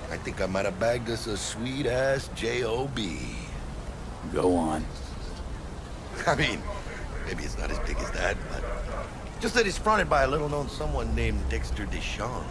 I think I might have bagged us a sweet-ass J.O.B. Go on. I mean, maybe it's not as big as that, but just that it's fronted by a little-known someone named Dexter Deshawn.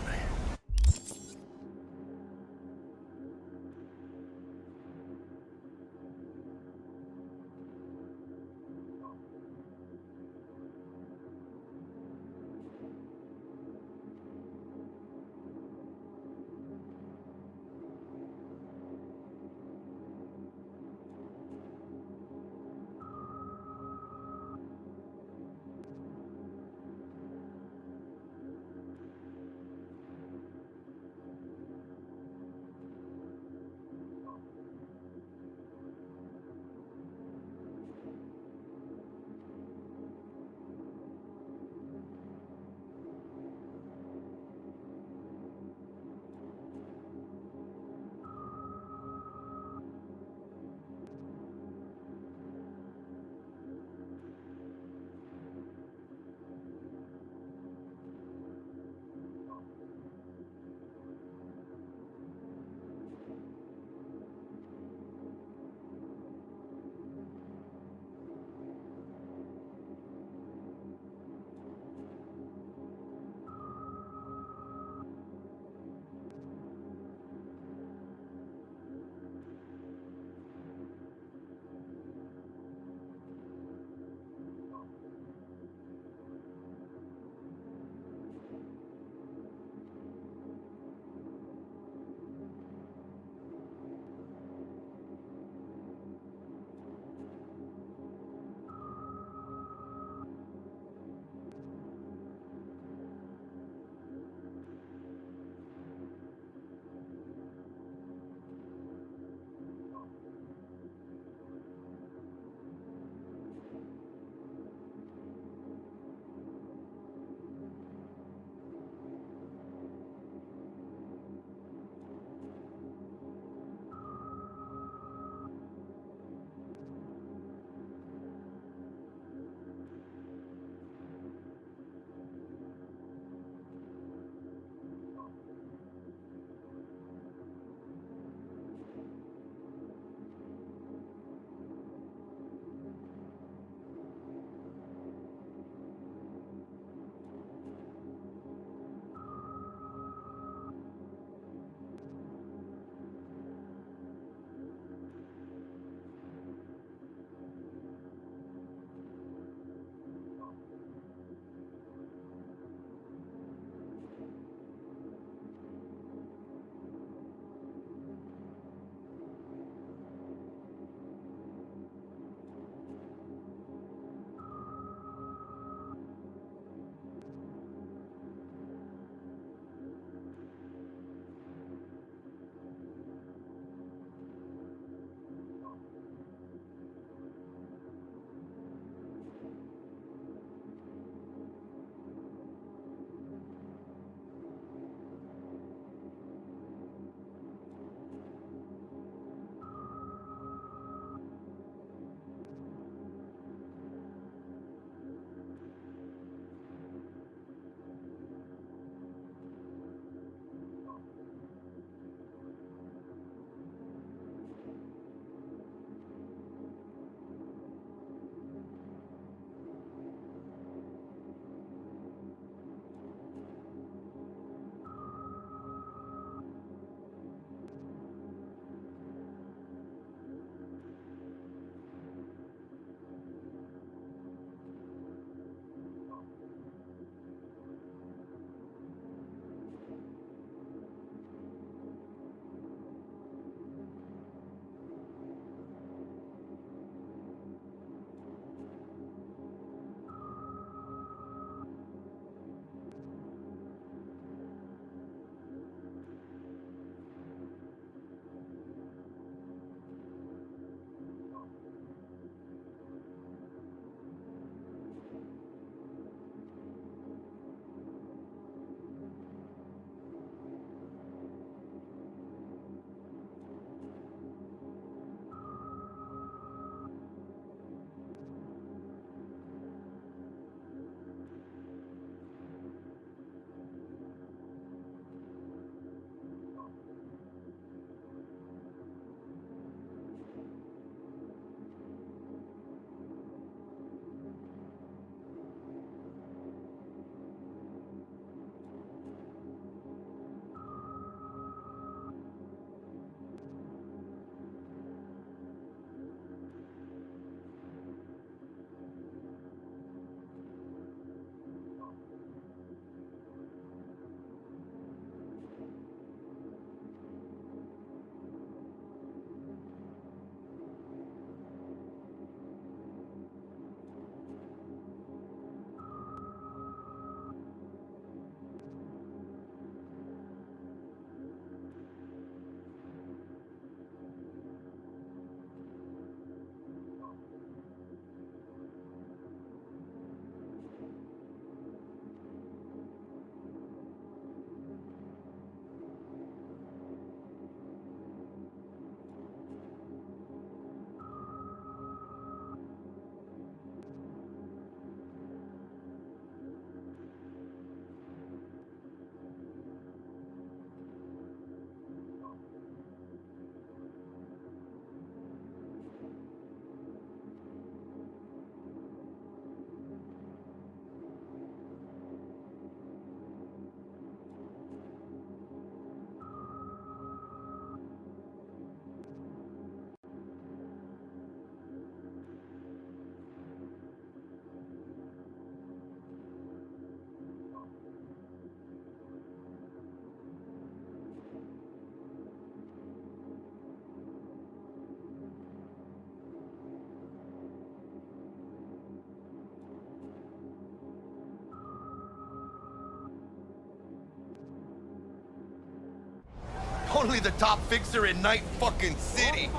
Only the top fixer in Night fucking City.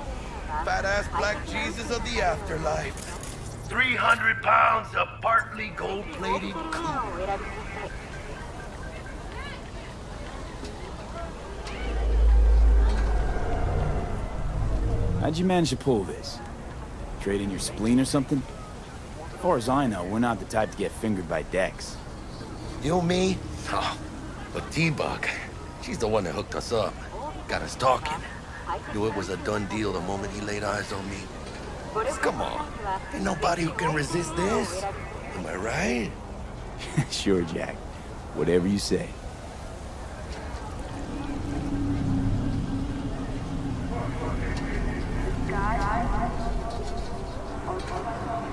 Fat-ass black Jesus of the afterlife. 300 pounds of partly gold-plated cool. How'd you manage to pull this? Trade in your spleen or something? As far as I know, we're not the type to get fingered by Dex. You, me? Oh, but T-Bug, she's the one that hooked us up. Got us talking. Knew it was a done deal the moment he laid eyes on me. Come on. Ain't nobody who can resist this. Am I right? Sure, Jack. Whatever you say.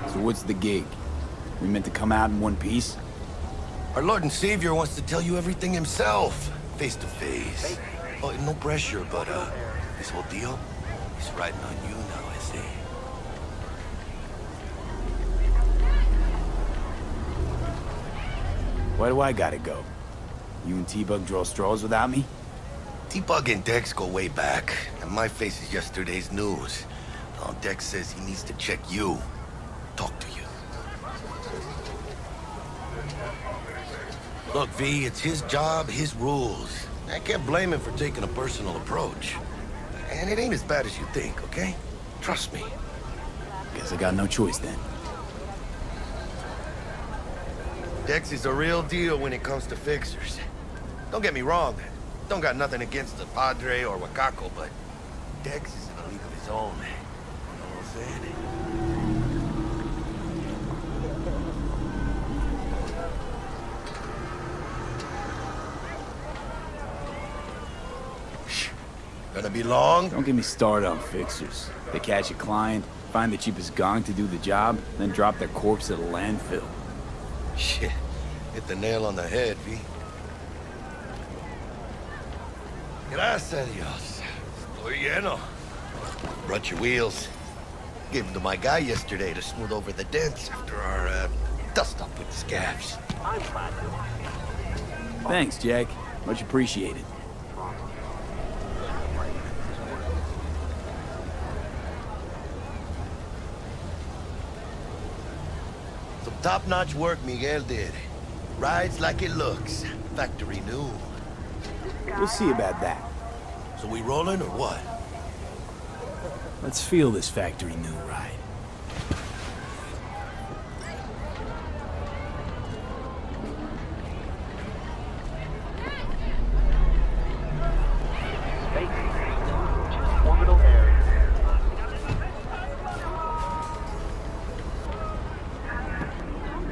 So what's the gig? We meant to come out in one piece? Our Lord and Savior wants to tell you everything himself, face to face. Oh, no pressure, but this whole deal is riding on you now, I say. Why do I gotta go? You and T-Bug draw straws without me? T-Bug and Dex go way back, and my face is yesterday's news. Now Dex says he needs to check you, talk to you. Look, V, it's his job, his rules. I can't blame him for taking a personal approach. And it ain't as bad as you think, okay? Trust me. Guess I got no choice then. Dex is a real deal when it comes to fixers. Don't get me wrong. Don't got nothing against the Padre or Wakako, but Dex is in a league of his own. You know what I'm saying? Gonna be long? Don't get me started on fixers. They catch a client, find the cheapest gong to do the job, then drop their corpse at a landfill. Shit. Hit the nail on the head, V. Gracias a Dios. Estoy lleno. Brought your wheels. Gave them to my guy yesterday to smooth over the dents after our, dust-up with the scabs. Thanks, Jack. Much appreciated. Some top-notch work Miguel did. Rides like it looks. Factory new. We'll see about that. So we rolling or what? Let's feel this factory new ride.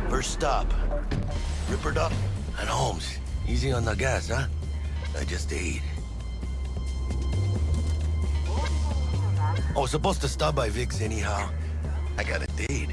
First stop. Rippered up and Holmes. Easy on the gas, huh? I just ate. Oh, supposed to stop by Vic's anyhow. I got a date.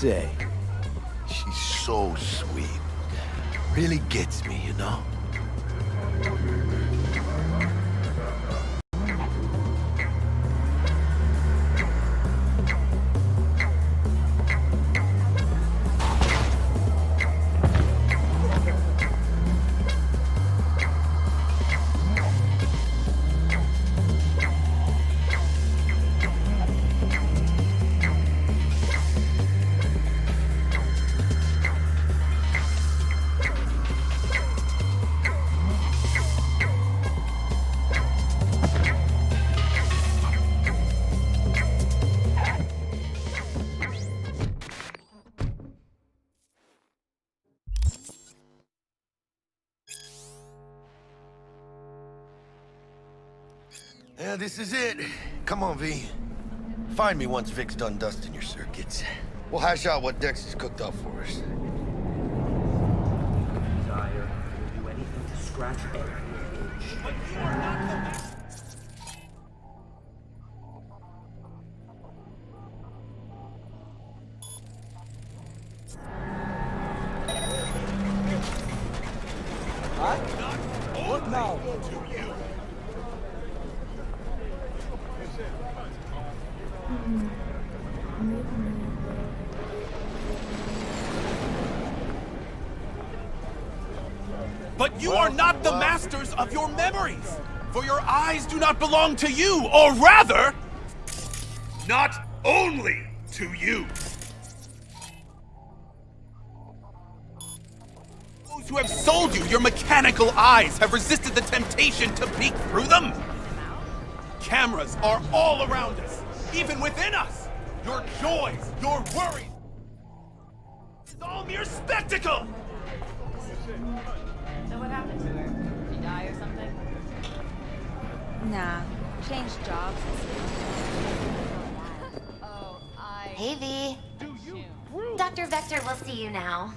say? She's so sweet. Really gets me, you know? Yeah, this is it. Come on, V. Find me once Vic's done dusting your circuits. We'll hash out what Dex has cooked up for us. Desire will do anything to scratch every itch. What now? But you are not the masters of your memories, for your eyes do not belong to you, or rather, not only to you. Those who have sold you your mechanical eyes have resisted the temptation to peek through them. Cameras are all around us, even within us. Your joys, your worries, it's all mere spectacle. So what happened to her? Did she die or something? Nah, changed jobs. Oh, Hey, V. Dr. Vector will see you now.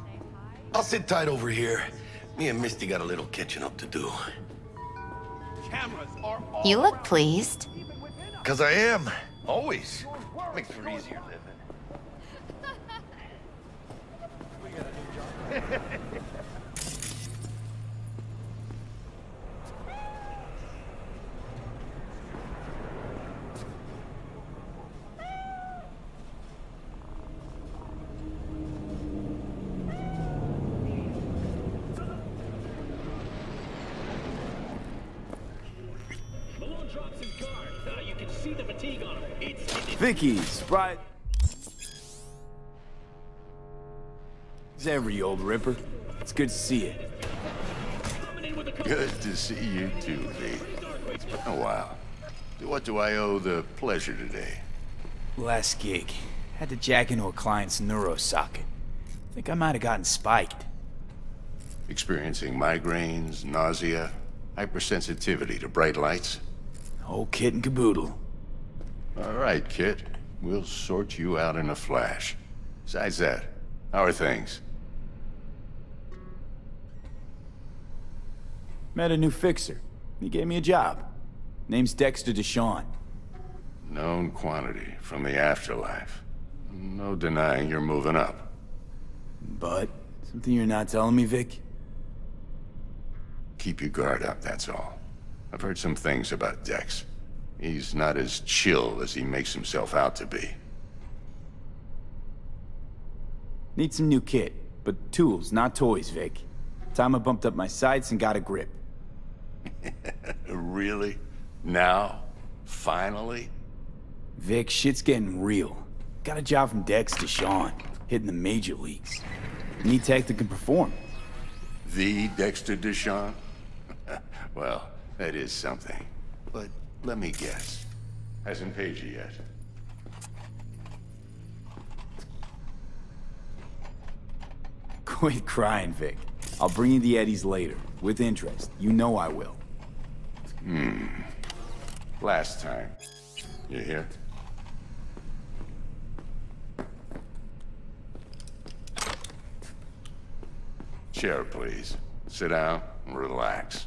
I'll sit tight over here. Me and Misty got a little catching up to do. Cameras are all You look pleased. 'Cause I am. Always. Makes for easier living. Vicky's, right? It's every old ripper. It's good to see you. Good to see you too, V. It's been a while. To what do I owe the pleasure today? Last gig. Had to jack into a client's neuro socket. Think I might have gotten spiked. Experiencing migraines, nausea, hypersensitivity to bright lights? Whole kit and caboodle. All right, kid. We'll sort you out in a flash. Besides that, how are things? Met a new fixer. He gave me a job. Name's Dexter Deshawn. Known quantity from the afterlife. No denying you're moving up. But, something you're not telling me, Vic? Keep your guard up, that's all. I've heard some things about Dex. He's not as chill as he makes himself out to be. Need some new kit, but tools, not toys, Vic. Time I bumped up my sights and got a grip. Really? Now? Finally? Vic, shit's getting real. Got a job from Dex Deshawn, hitting the major leagues. Need tech that can perform. The Dexter Deshawn? Well, that is something. But let me guess. Hasn't paid you yet. Quit crying, Vic. I'll bring you the eddies later, with interest. You know I will. Last time. You hear? Chair, please. Sit down and relax.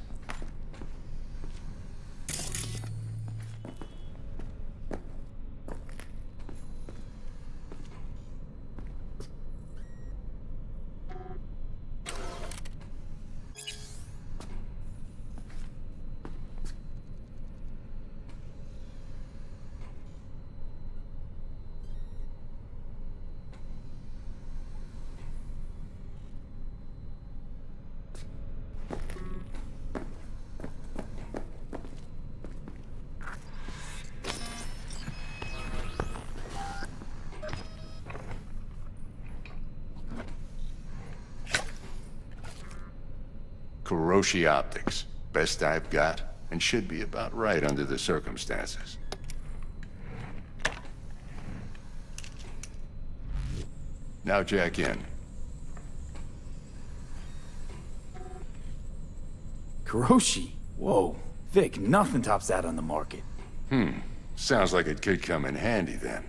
Kiroshi Optics. Best I've got, and should be about right under the circumstances. Now jack in. Kiroshi? Whoa. Vic, nothing tops that on the market. Sounds like it could come in handy then.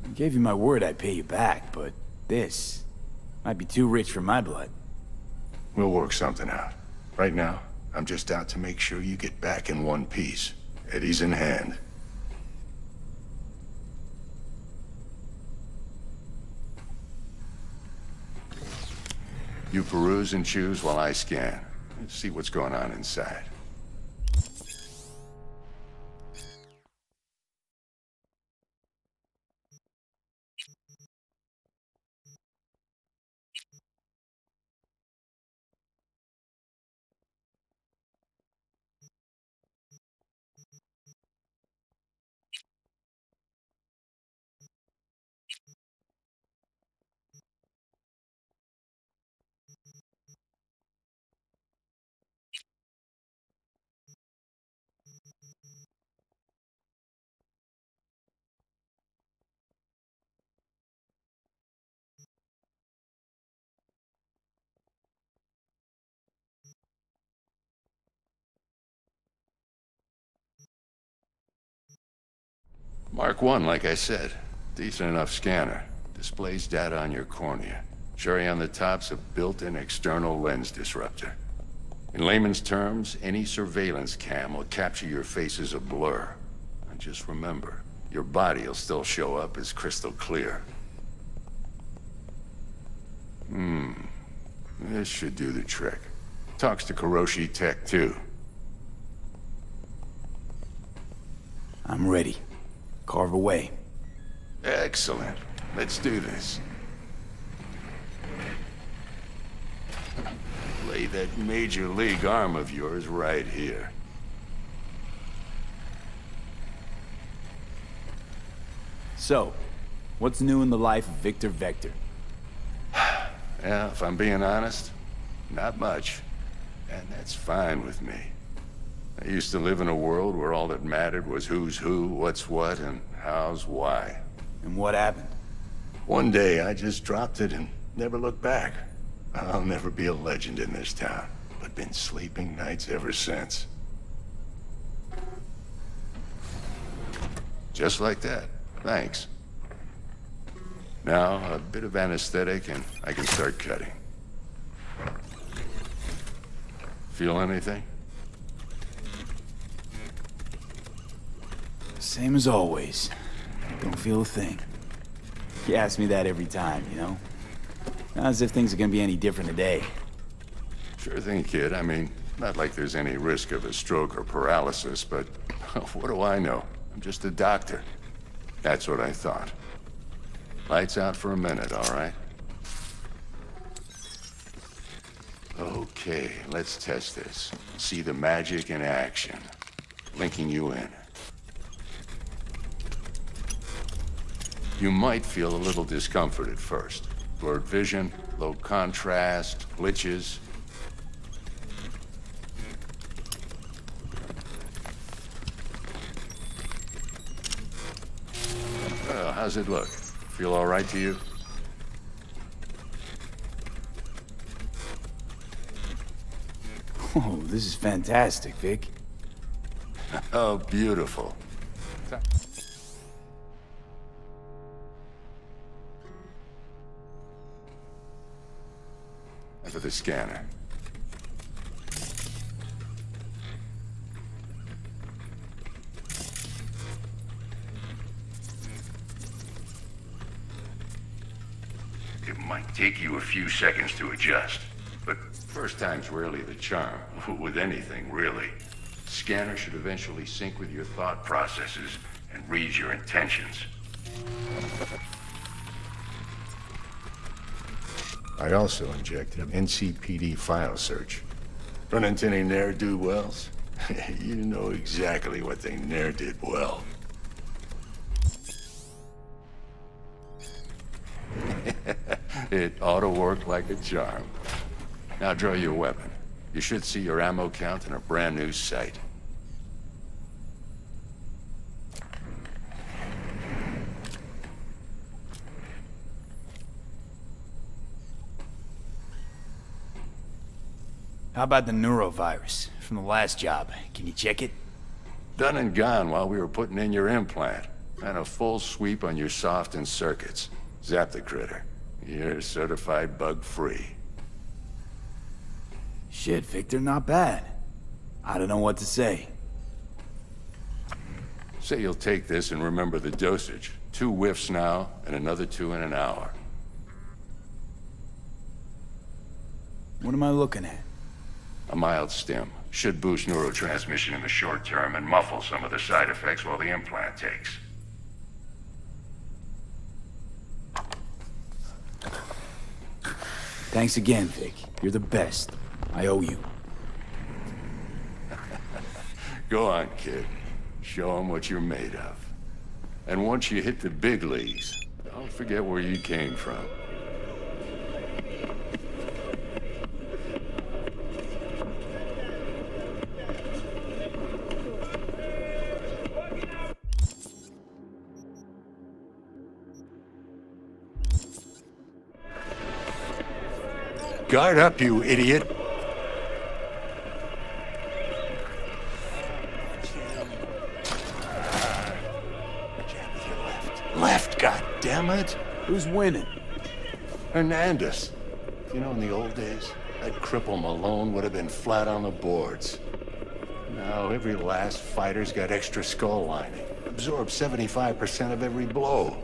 I gave you my word I'd pay you back, but this might be too rich for my blood. We'll work something out. Right now, I'm just out to make sure you get back in one piece. Eddie's in hand. You peruse and choose while I scan. Let's see what's going on inside. Mark 1, like I said. Decent enough scanner. Displays data on your cornea. Cherry on the top's a built-in external lens disruptor. In layman's terms, any surveillance cam will capture your face as a blur. And just remember, your body will still show up as crystal clear. This should do the trick. Talks to Kiroshi Tech, too. I'm ready. Carve away. Excellent. Let's do this. Lay that major league arm of yours right here. So, what's new in the life of Victor Vector? Yeah, if I'm being honest, not much. And that's fine with me. I used to live in a world where all that mattered was who's who, what's what, and how's why. And what happened? One day, I just dropped it and never looked back. I'll never be a legend in this town, but been sleeping nights ever since. Just like that. Thanks. Now, a bit of anesthetic and I can start cutting. Feel anything? Same as always. Don't feel a thing. You ask me that every time, you know? Not as if things are gonna be any different today. Sure thing, kid. I mean, not like there's any risk of a stroke or paralysis, but what do I know? I'm just a doctor. That's what I thought. Lights out for a minute, all right? Okay, let's test this. See the magic in action. Linking you in. You might feel a little discomfort at first. Blurred vision, low contrast, glitches. Well, how's it look? Feel all right to you? Oh, this is fantastic, Vic. Oh, beautiful. For the scanner. It might take you a few seconds to adjust, but first time's rarely the charm, with anything, really. Scanner should eventually sync with your thought processes and read your intentions. I also injected an NCPD file search. Run into any ne'er-do-wells? You know exactly what they ne'er did well. It ought to work like a charm. Now draw your weapon. You should see your ammo count in a brand new sight. How about the neurovirus from the last job? Can you check it? Done and gone while we were putting in your implant. And a full sweep on your soft and circuits. Zap the critter. You're certified bug-free. Shit, Victor, not bad. I don't know what to say. Say you'll take this and remember the dosage. 2 whiffs now, and another 2 in an hour. What am I looking at? A mild stim. Should boost neurotransmission in the short term and muffle some of the side effects while the implant takes. Thanks again, Vic. You're the best. I owe you. Go on, kid. Show 'em what you're made of. And once you hit the big leagues, don't forget where you came from. Guard up, you idiot! Left, goddammit! Who's winning? Hernandez. You know, in the old days, that cripple Malone would have been flat on the boards. Now, every last fighter's got extra skull lining. Absorbs 75% of every blow.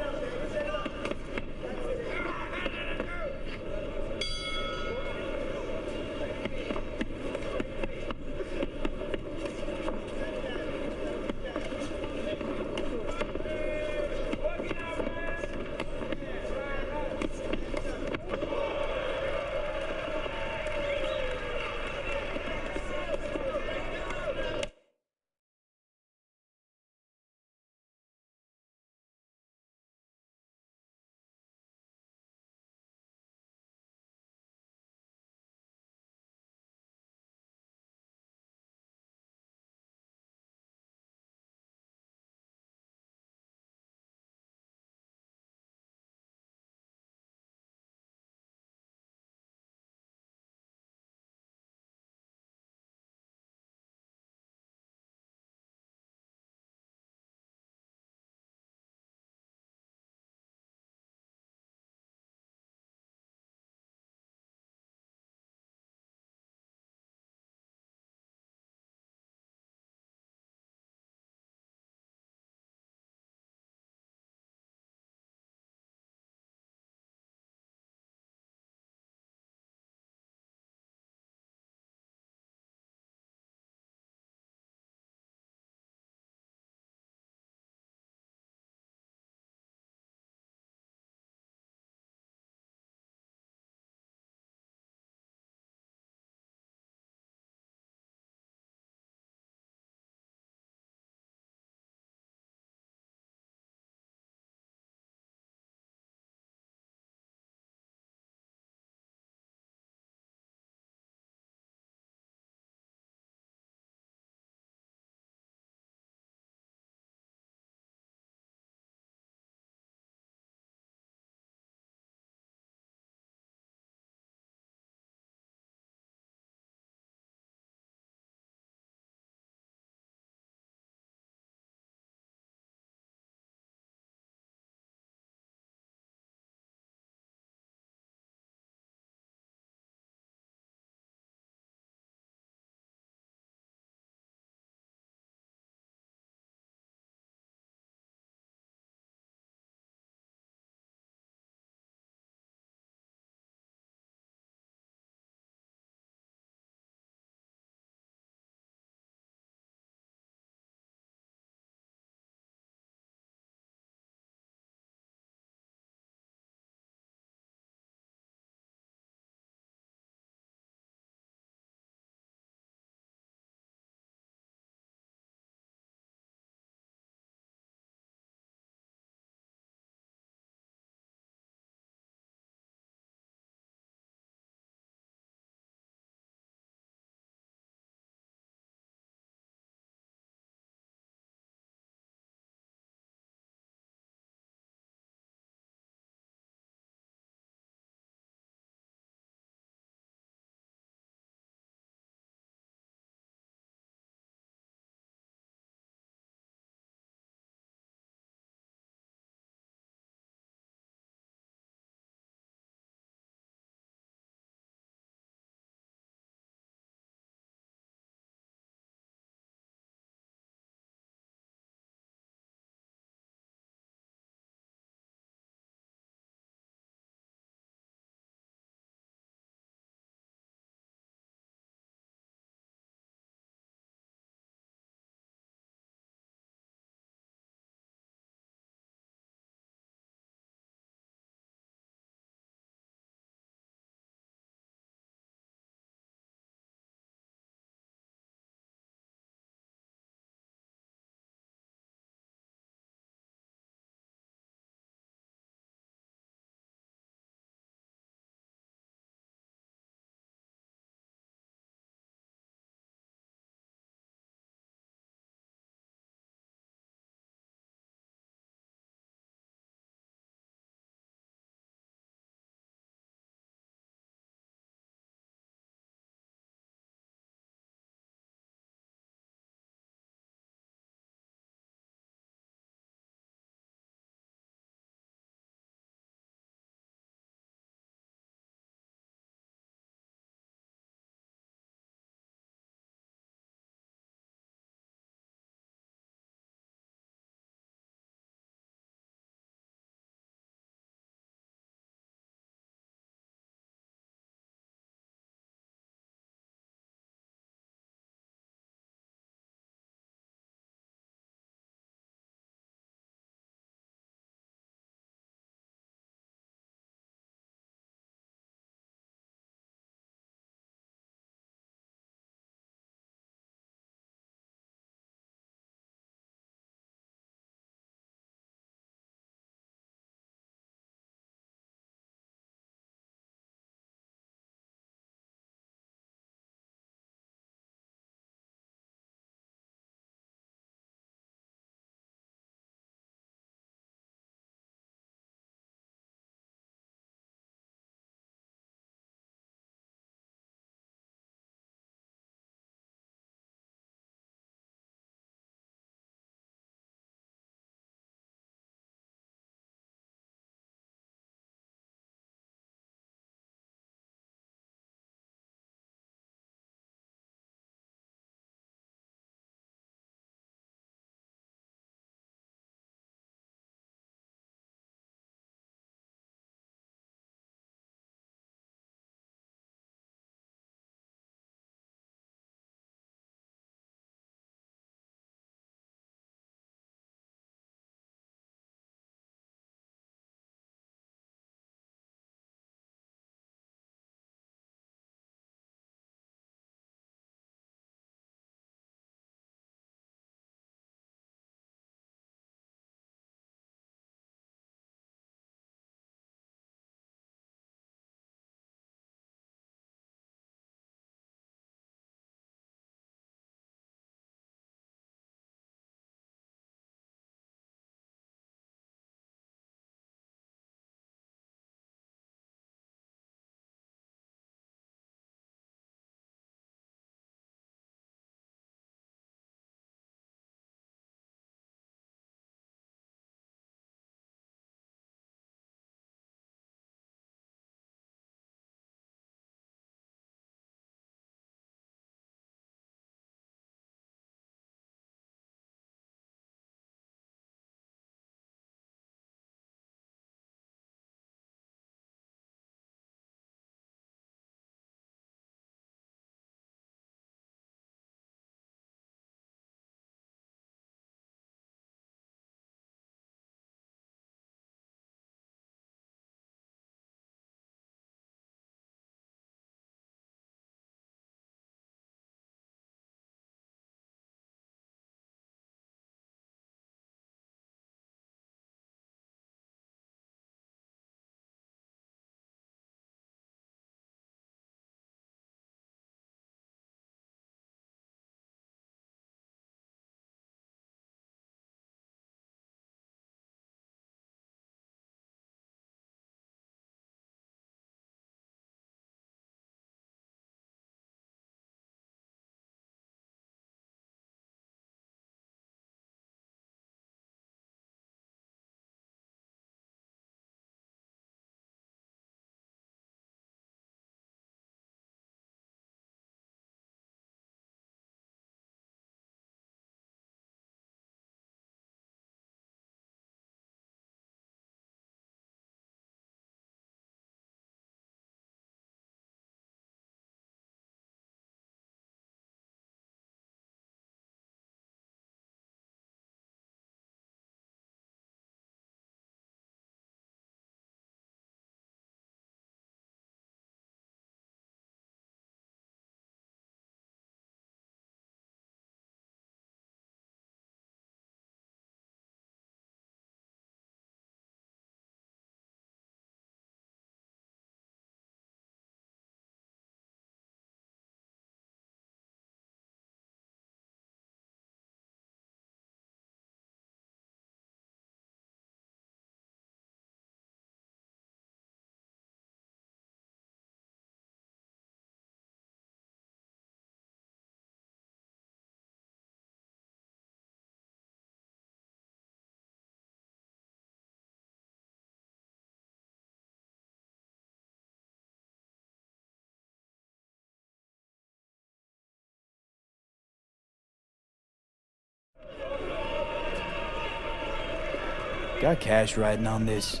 Got cash riding on this?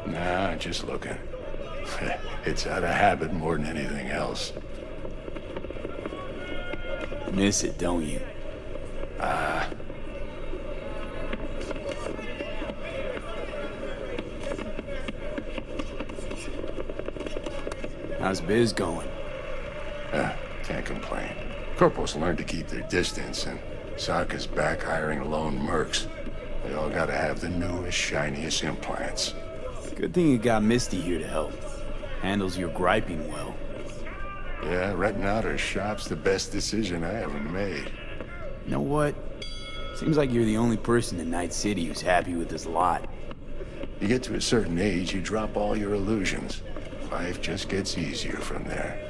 Nah, just looking. It's out of habit more than anything else. Miss it, don't you? How's biz going? Can't complain. Corporals learn to keep their distance, and Sokka's back hiring lone mercs. They all gotta have the newest, shiniest implants. Good thing you got Misty here to help. Handles your griping well. Yeah, renting out her shop's the best decision I ever made. You know what? Seems like you're the only person in Night City who's happy with this lot. You get to a certain age, you drop all your illusions. Life just gets easier from there.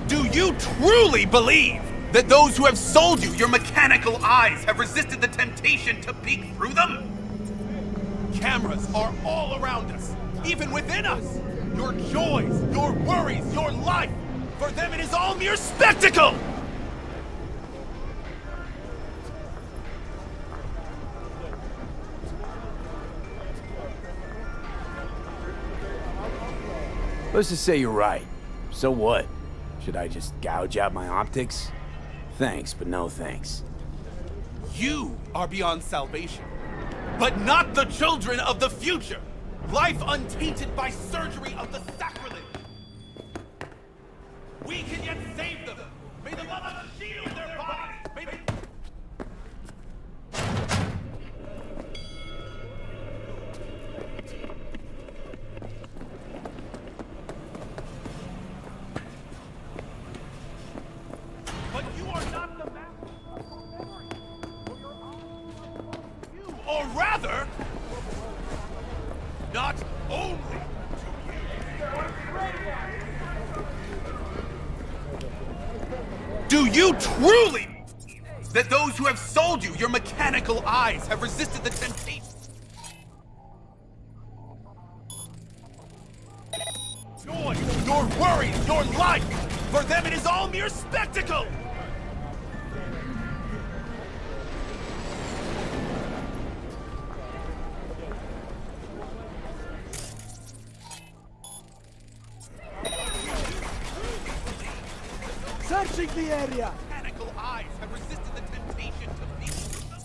Do you truly believe that those who have sold you your mechanical eyes have resisted the temptation to peek through them? Cameras are all around us, even within us. Your joys, your worries, your life. For them it is all mere spectacle! Let's just say you're right. So what? Should I just gouge out my optics? Thanks, but no thanks. You are beyond salvation, but not the children of the future. Life untainted by surgery of the sacrilege. We can yet save them. May the love shield their bodies. May they... But you are not the master of your memory. You, or rather, not only do you truly believe that those who have sold you your mechanical eyes have resisted the temptation? Joy, your worries, your life, for them it is all mere spectacle! Searching the area! Mechanical eyes have resisted the temptation to peek through them.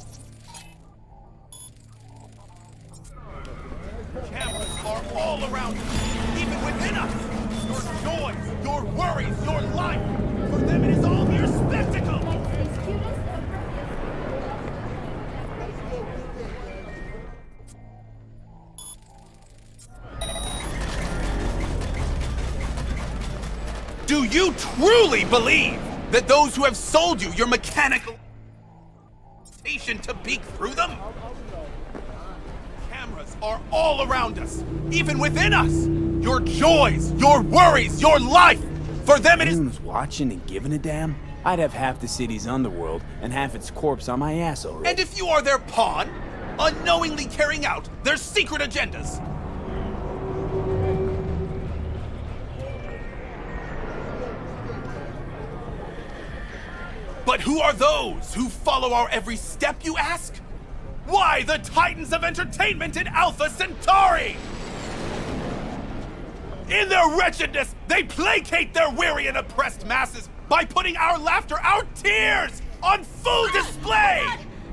Cameras are all around us, even within us. Your joys, your worries, your life. For them it is all mere spectacle. Do you truly believe that those who have sold you your mechanical temptation to peek through them? Cameras are all around us, even within us. Your joys, your worries, your life. For them it is... Anyone was watching and giving a damn, I'd have half the city's underworld and half its corpse on my ass already. And if you are their pawn, unknowingly carrying out their secret agendas. But who are those who follow our every step, you ask? Why, the titans of entertainment in Alpha Centauri! In their wretchedness, they placate their weary and oppressed masses by putting our laughter, our tears, on full display!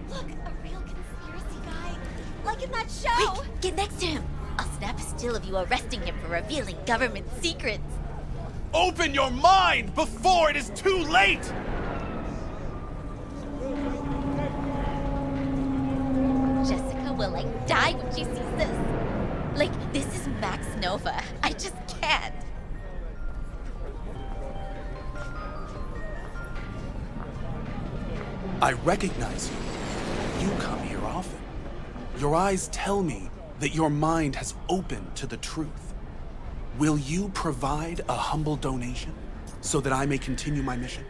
Look, a real conspiracy guy. Like in that show! Quick, get next to him. I'll snap a still of you arresting him for revealing government secrets. Open your mind before it is too late! Jessica will like die when she sees this. Like, this is Max Nova. I just can't. I recognize you. You come here often. Your eyes tell me that your mind has opened to the truth. Will you provide a humble donation so that I may continue my mission?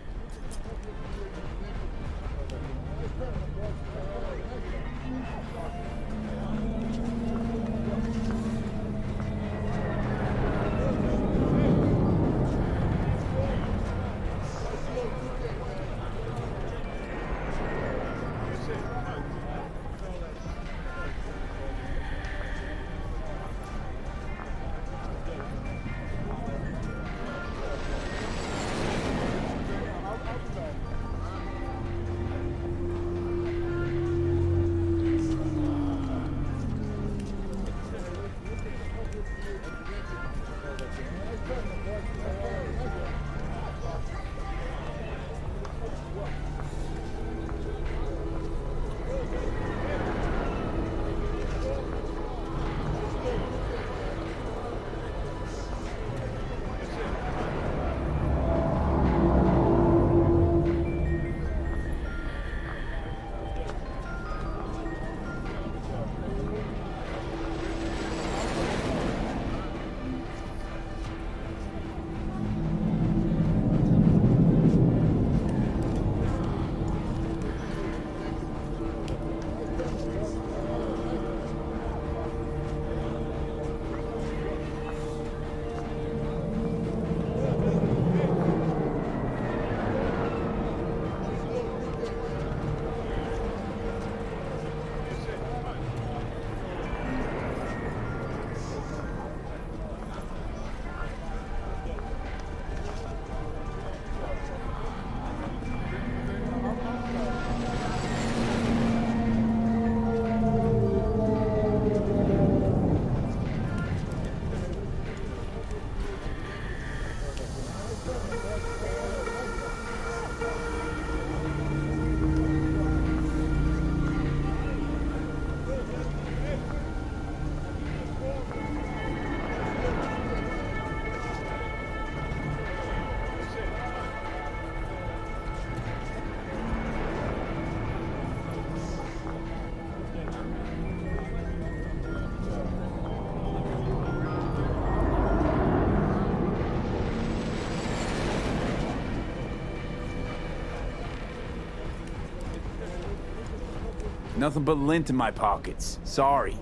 Nothing but lint in my pockets. Sorry.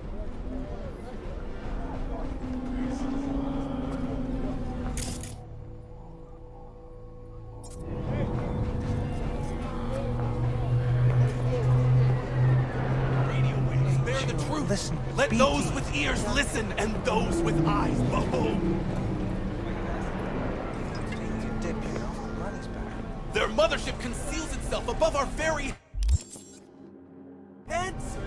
Bear the truth. Listen, let those with ears listen and those with eyes behold. Their mothership conceals itself above our very heads.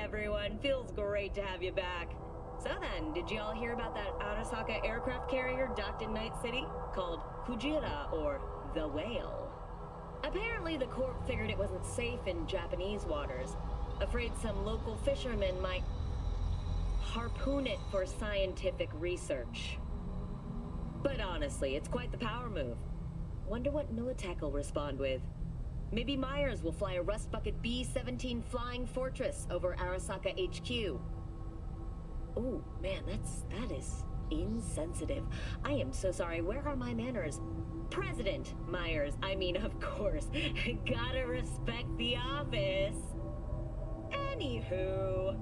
everyone. Feels great to have you back. So then, did y'all hear about that Arasaka aircraft carrier docked in Night City? Called Kujira, or the Whale. Apparently, the Corp figured it wasn't safe in Japanese waters. Afraid some local fishermen might harpoon it for scientific research. But honestly, it's quite the power move. Wonder what Militech will respond with. Maybe Myers will fly a Rust Bucket B-17 Flying Fortress over Arasaka HQ. Oh, man, that is insensitive. I am so sorry. Where are my manners? President Myers. I mean, of course. Gotta respect the office. Anywho.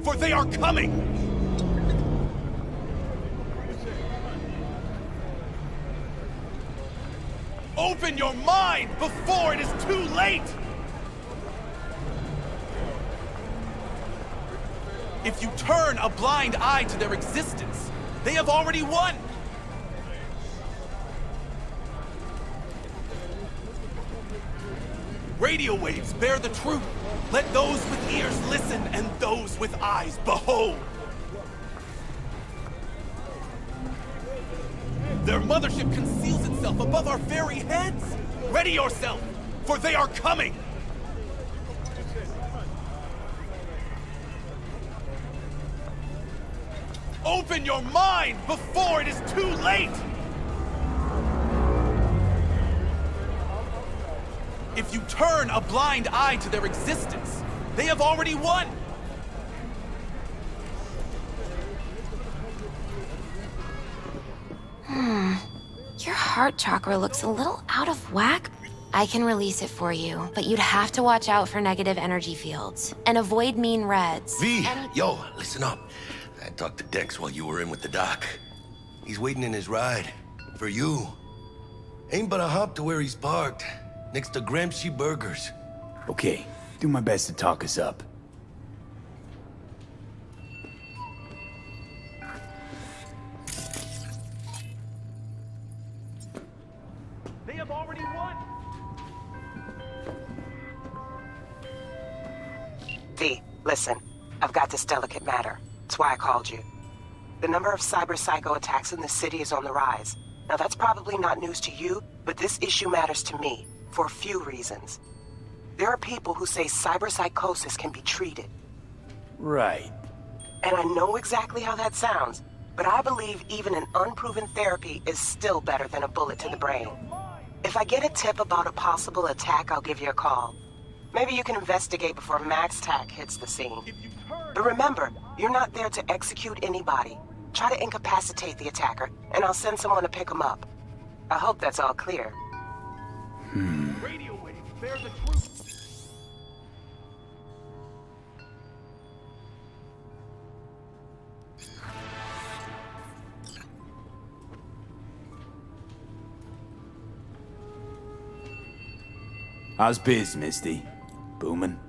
for they are coming! Open your mind before it is too late! If you turn a blind eye to their existence, they have already won! Radio waves bear the truth. Let those with ears listen and those with eyes behold. Their mothership conceals itself above our very heads. Ready yourself, for they are coming. Open your mind before it is too late! If you turn a blind eye to their existence, they have already won! Your heart chakra looks a little out of whack. I can release it for you, but you'd have to watch out for negative energy fields and avoid mean reds. V, yo, listen up. I talked to Dex while you were in with the doc. He's waiting in his ride. For you. Ain't but a hop to where he's parked. Next to Gramsci Burgers. Okay, do my best to talk us up. They have already won! V, listen. I've got this delicate matter. That's why I called you. The number of cyber-psycho attacks in the city is on the rise. Now that's probably not news to you, but this issue matters to me. For a few reasons. There are people who say cyberpsychosis can be treated. Right. And I know exactly how that sounds, but I believe even an unproven therapy is still better than a bullet to the brain. If I get a tip about a possible attack, I'll give you a call. Maybe you can investigate before Max Tack hits the scene. But remember, you're not there to execute anybody. Try to incapacitate the attacker, and I'll send someone to pick him up. I hope that's all clear. Radio waves bear the truth. How's biz, Misty? Booming?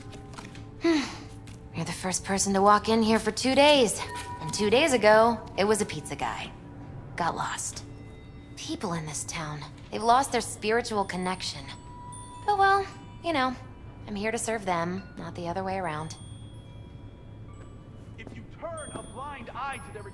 You're the first person to walk in here for 2 days. And 2 days ago, it was a pizza guy. Got lost. People in this town, they've lost their spiritual connection. But well, you know, I'm here to serve them, not the other way around. If you turn a blind eye to their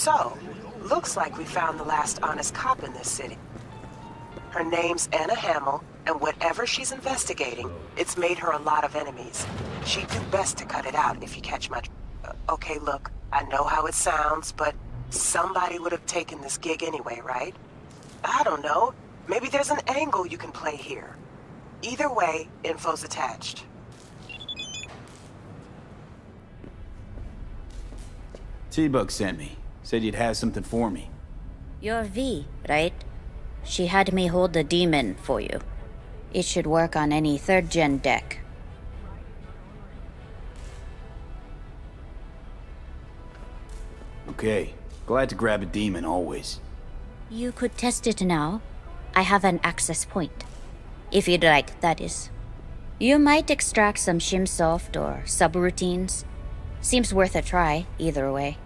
So, looks like we found the last honest cop in this city. Her name's Anna Hamill, and whatever she's investigating, it's made her a lot of enemies. She'd do best to cut it out if you catch my... Okay, look, I know how it sounds, but somebody would have taken this gig anyway, right? I don't know. Maybe there's an angle you can play here. Either way, info's attached. T-Bug sent me. Said you'd have something for me. You're V, right? She had me hold the demon for you. It should work on any 3rd-gen deck. Okay. Glad to grab a demon, always. You could test it now. I have an access point. If you'd like, that is. You might extract some shimsoft or subroutines. Seems worth a try, either way.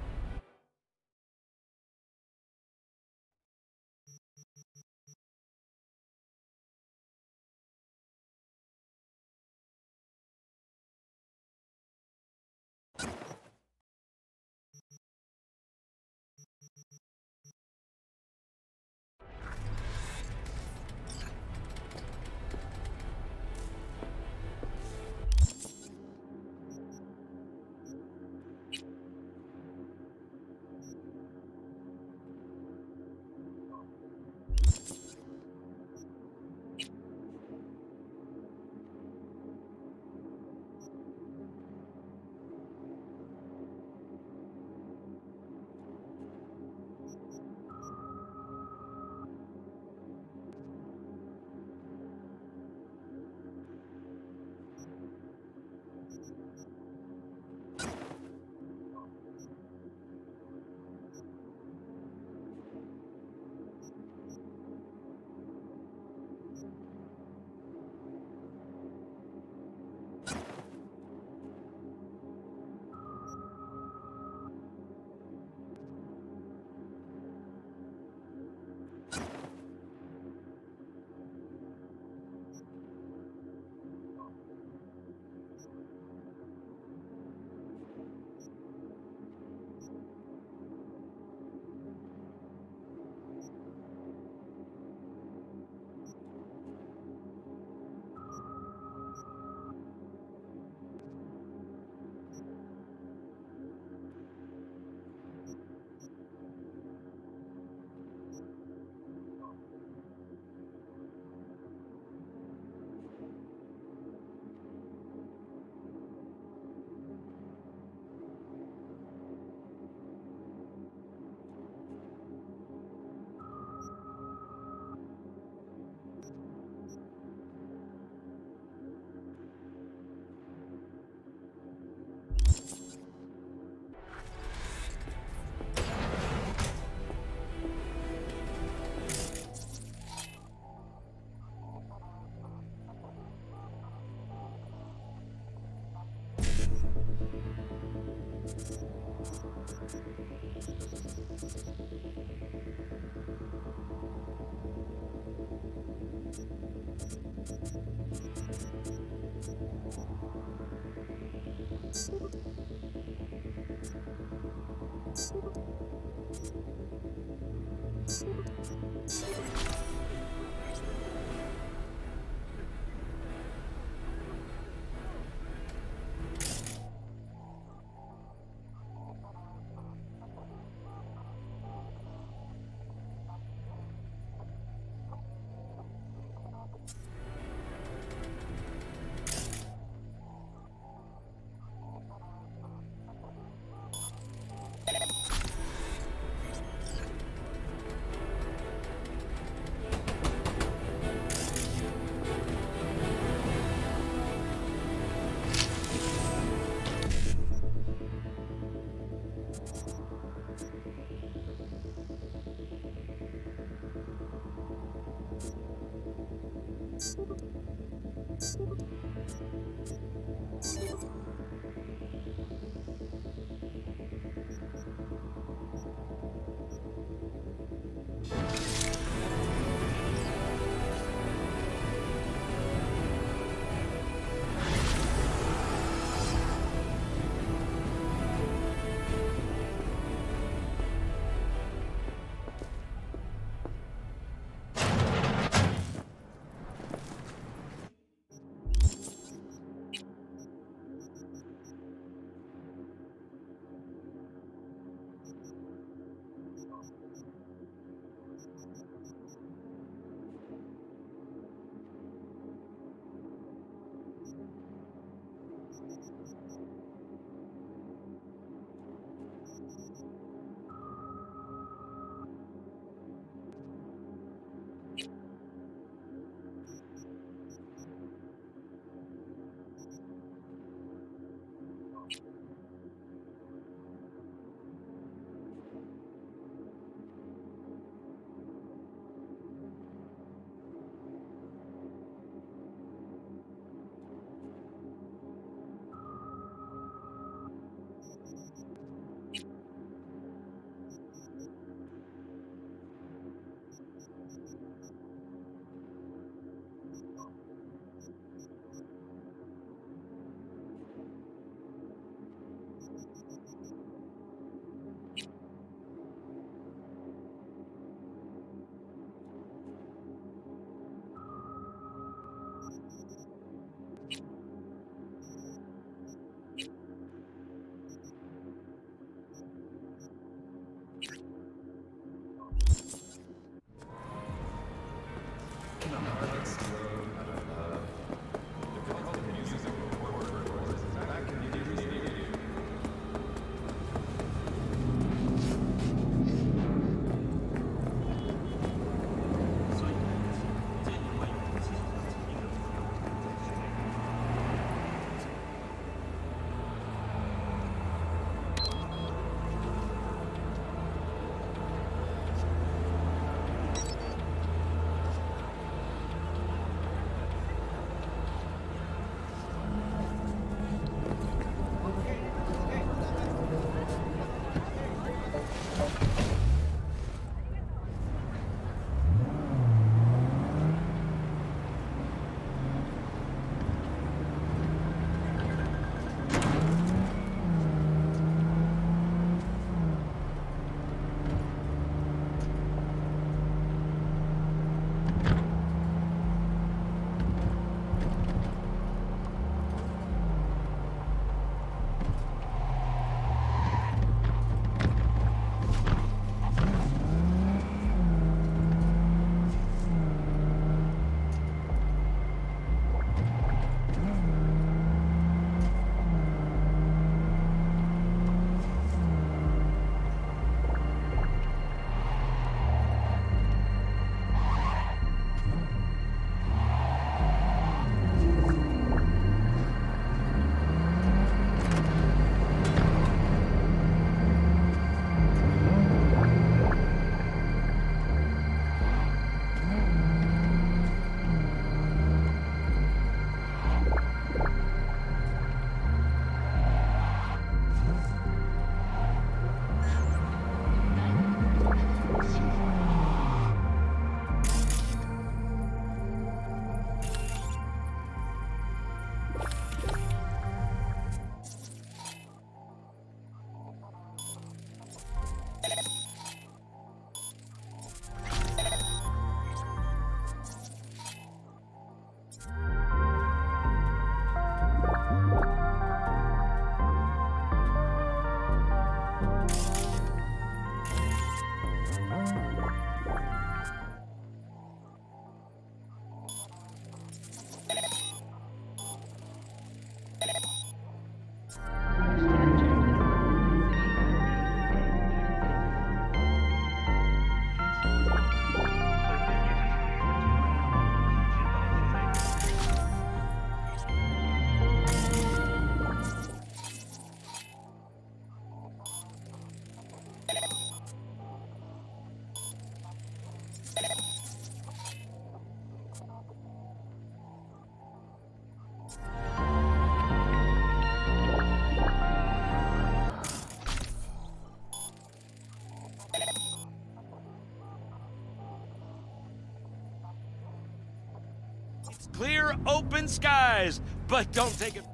clear, open skies. But don't take it...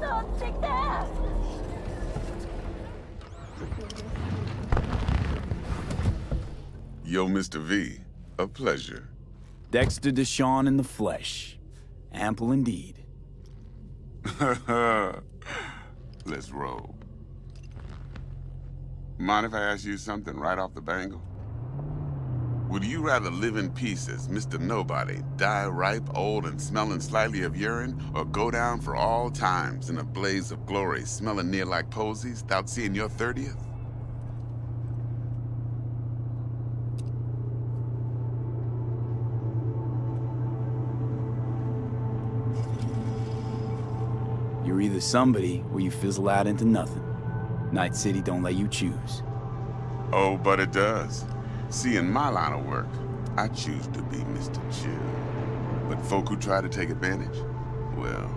Don't take that! Yo, Mr. V, a pleasure. Dexter Deshawn in the flesh. Ample indeed. Let's roll. Mind if I ask you something right off the bangle? Would you rather live in peace as Mr. Nobody, die ripe, old, and smelling slightly of urine, or go down for all times in a blaze of glory, smelling near like posies, without seeing your 30th? You're either somebody or you fizzle out into nothing. Night City don't let you choose. Oh, but it does. See, in my line of work, I choose to be Mr. Chill. But folk who try to take advantage, well,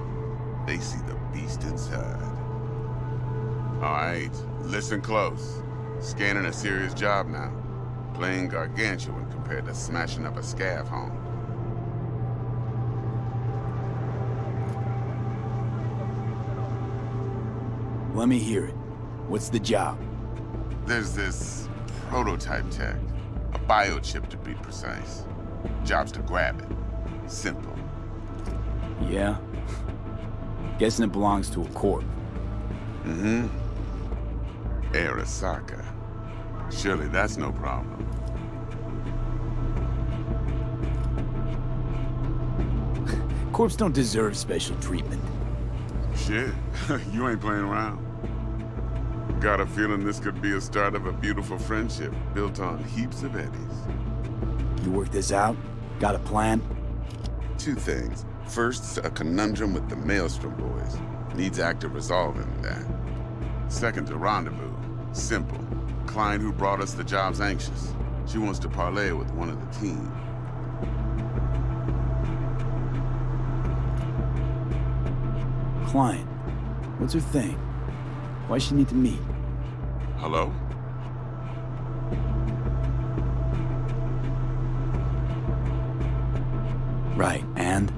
they see the beast inside. All right, listen close. Scanning a serious job now. Playing gargantuan compared to smashing up a scav home. Let me hear it. What's the job? There's this prototype tech. A biochip, to be precise. Job's to grab it. Simple. Yeah? Guessing it belongs to a corp. Mm-hmm. Arasaka. Surely that's no problem. Corps don't deserve special treatment. Shit, you ain't playing around. Got a feeling this could be a start of a beautiful friendship built on heaps of eddies. You work this out? Got a plan? Two things. First, a conundrum with the Maelstrom boys. Needs active resolving that. Second, a rendezvous. Simple. Client who brought us the job's anxious. She wants to parlay with one of the team. Client. What's her thing? Why she need to meet? Hello? Right, and?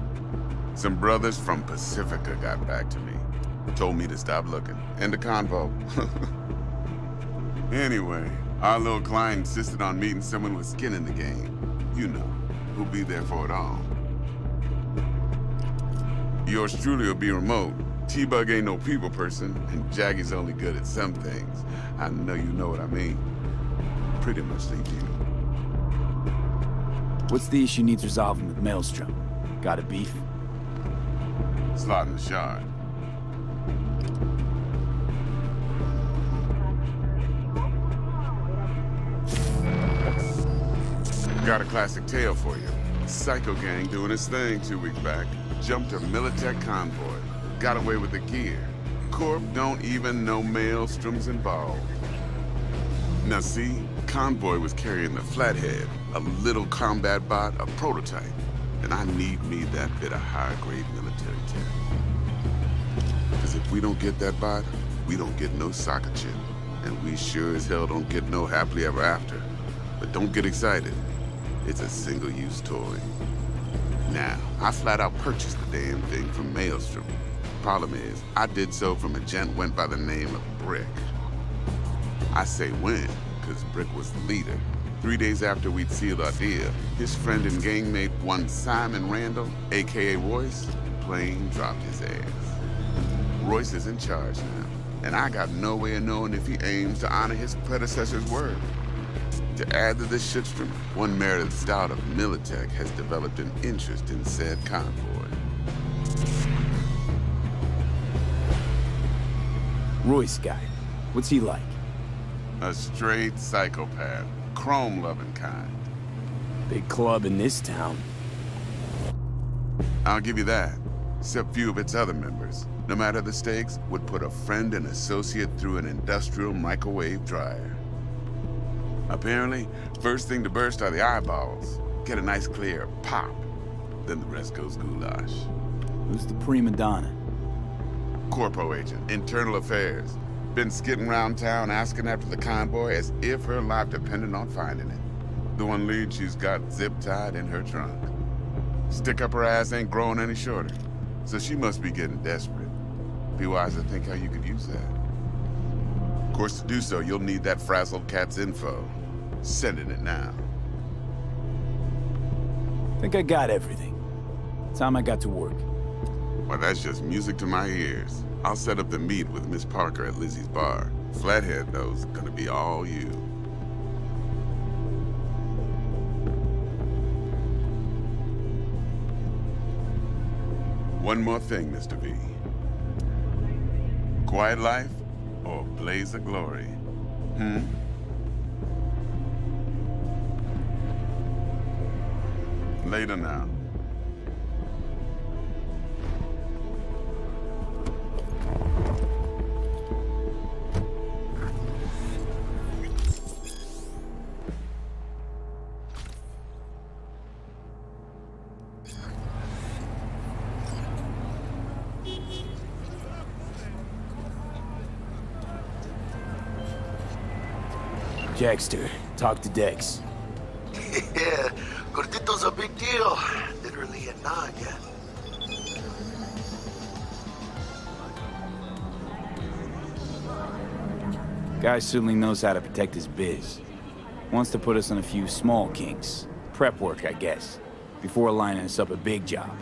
Some brothers from Pacifica got back to me. Told me to stop looking. End of convo. Anyway, our little client insisted on meeting someone with skin in the game. You know, who'll be there for it all. Yours truly will be remote. T-Bug ain't no people person, and Jaggy's only good at some things. I know you know what I mean. Pretty much leave you. What's the issue needs resolving with Maelstrom? Got a beef? Slot in the shard. Got a classic tale for you. Psycho gang doing its thing 2 weeks back. Jumped a Militech convoy. Got away with the gear. Corp don't even know Maelstrom's involved. Now see, convoy was carrying the Flathead, a little combat bot, a prototype. And I need me that bit of high-grade military tech. Because if we don't get that bot, we don't get no soccer chip. And we sure as hell don't get no happily ever after. But don't get excited. It's a single-use toy. Now, I flat out purchased the damn thing from Maelstrom. Problem is, I did so from a gent went by the name of Brick. I say when, because Brick was the leader. 3 days after we'd sealed our deal, his friend and gangmate, one Simon Randall, aka Royce, plain dropped his ass. Royce is in charge now, and I got no way of knowing if he aims to honor his predecessor's word. To add to this shitstrom, one Meredith Stout of Militech has developed an interest in said convoy. Royce guy. What's he like? A straight psychopath. Chrome-loving kind. Big club in this town. I'll give you that. Except few of its other members, no matter the stakes, would put a friend and associate through an industrial microwave dryer. Apparently, first thing to burst are the eyeballs. Get a nice clear pop. Then the rest goes goulash. Who's the prima donna? Corpo agent, internal affairs. Been skidding around town asking after the convoy as if her life depended on finding it. The one lead she's got zip-tied in her trunk. Stick up her ass ain't growing any shorter, so she must be getting desperate. Be wise to think how you could use that. Of course, to do so, you'll need that frazzled cat's info. Sending it now. Think I got everything. Time I got to work. Well, that's just music to my ears. I'll set up the meet with Miss Parker at Lizzie's bar. Flathead, though's gonna be all you. One more thing, Mr. V. Quiet life or blaze of glory? Later now. Jackster, talk to Dex. Yeah, Gordito's a big deal. Literally a naga. Guy certainly knows how to protect his biz. Wants to put us on a few small kinks. Prep work, I guess. Before lining us up a big job.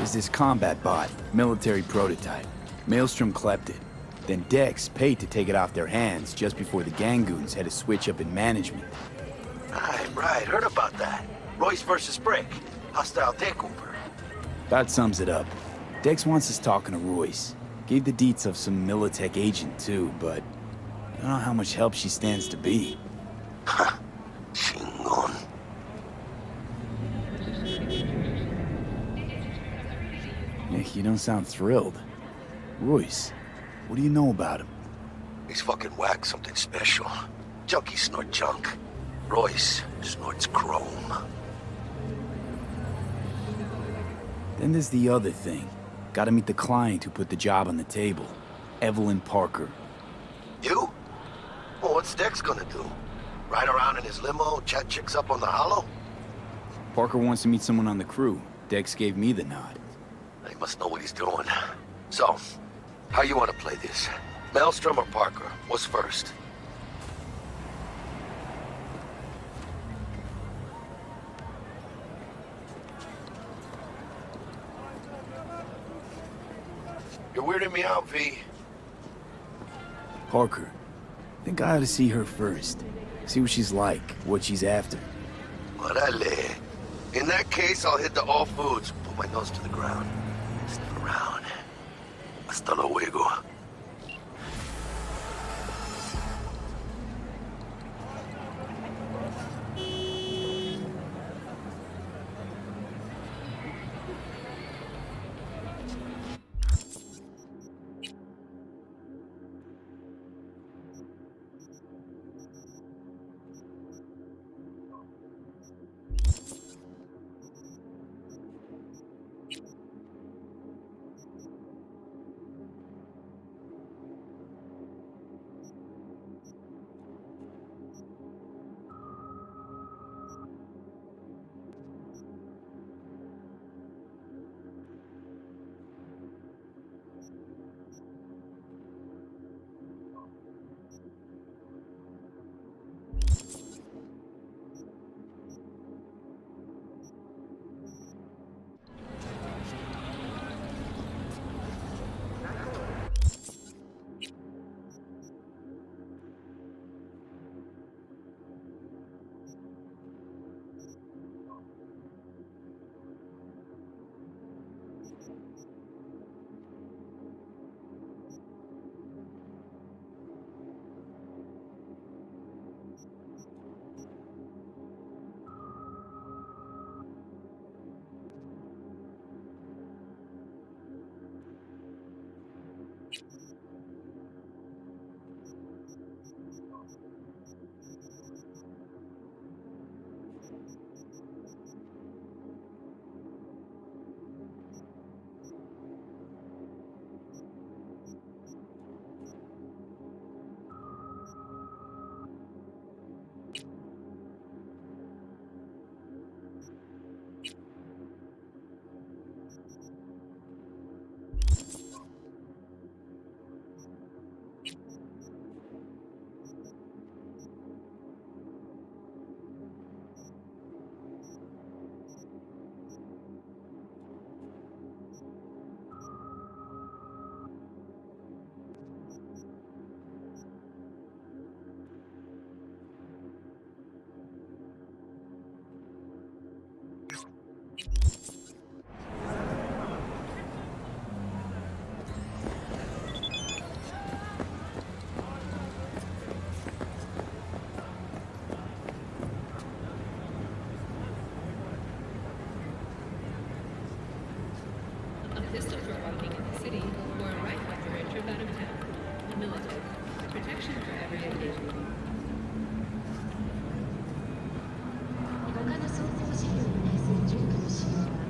There's this combat bot, military prototype. Maelstrom clept it. Then Dex paid to take it off their hands just before the Gangoons had a switch up in management. Right. Heard about that. Royce versus Brick. Hostile takeover. About sums it up. Dex wants us talking to Royce. Gave the deets of some Militech agent too, but I don't know how much help she stands to be. Ha! Chingon. Nick, you don't sound thrilled. Royce, what do you know about him? He's fucking whack, something special. Junkies snort junk. Royce snorts chrome. Then there's the other thing. Gotta meet the client who put the job on the table. Evelyn Parker. You? Well, what's Dex gonna do? Ride around in his limo, chat chicks up on the hollow? Parker wants to meet someone on the crew. Dex gave me the nod. He must know what he's doing. So, how you want to play this? Maelstrom or Parker? What's first? You're weirding me out, V. Parker. I think I ought to see her first. See what she's like, what she's after. Orale. In that case, I'll hit the all foods. Put my nose to the ground. Sniff around. Hasta luego. pistol for walking in the city, or a rifle for a trip out of town. The military. Protection for every occasion. He 他の走行資料に内製準拠の使用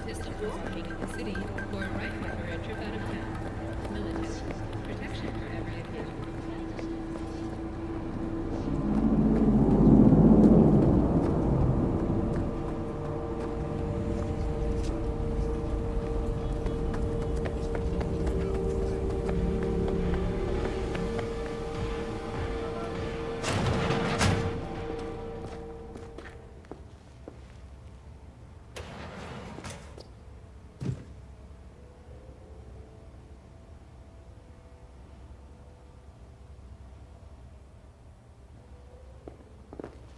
pistol working in the city or a rifle for a trip out of town. Military. Protection for every occasion.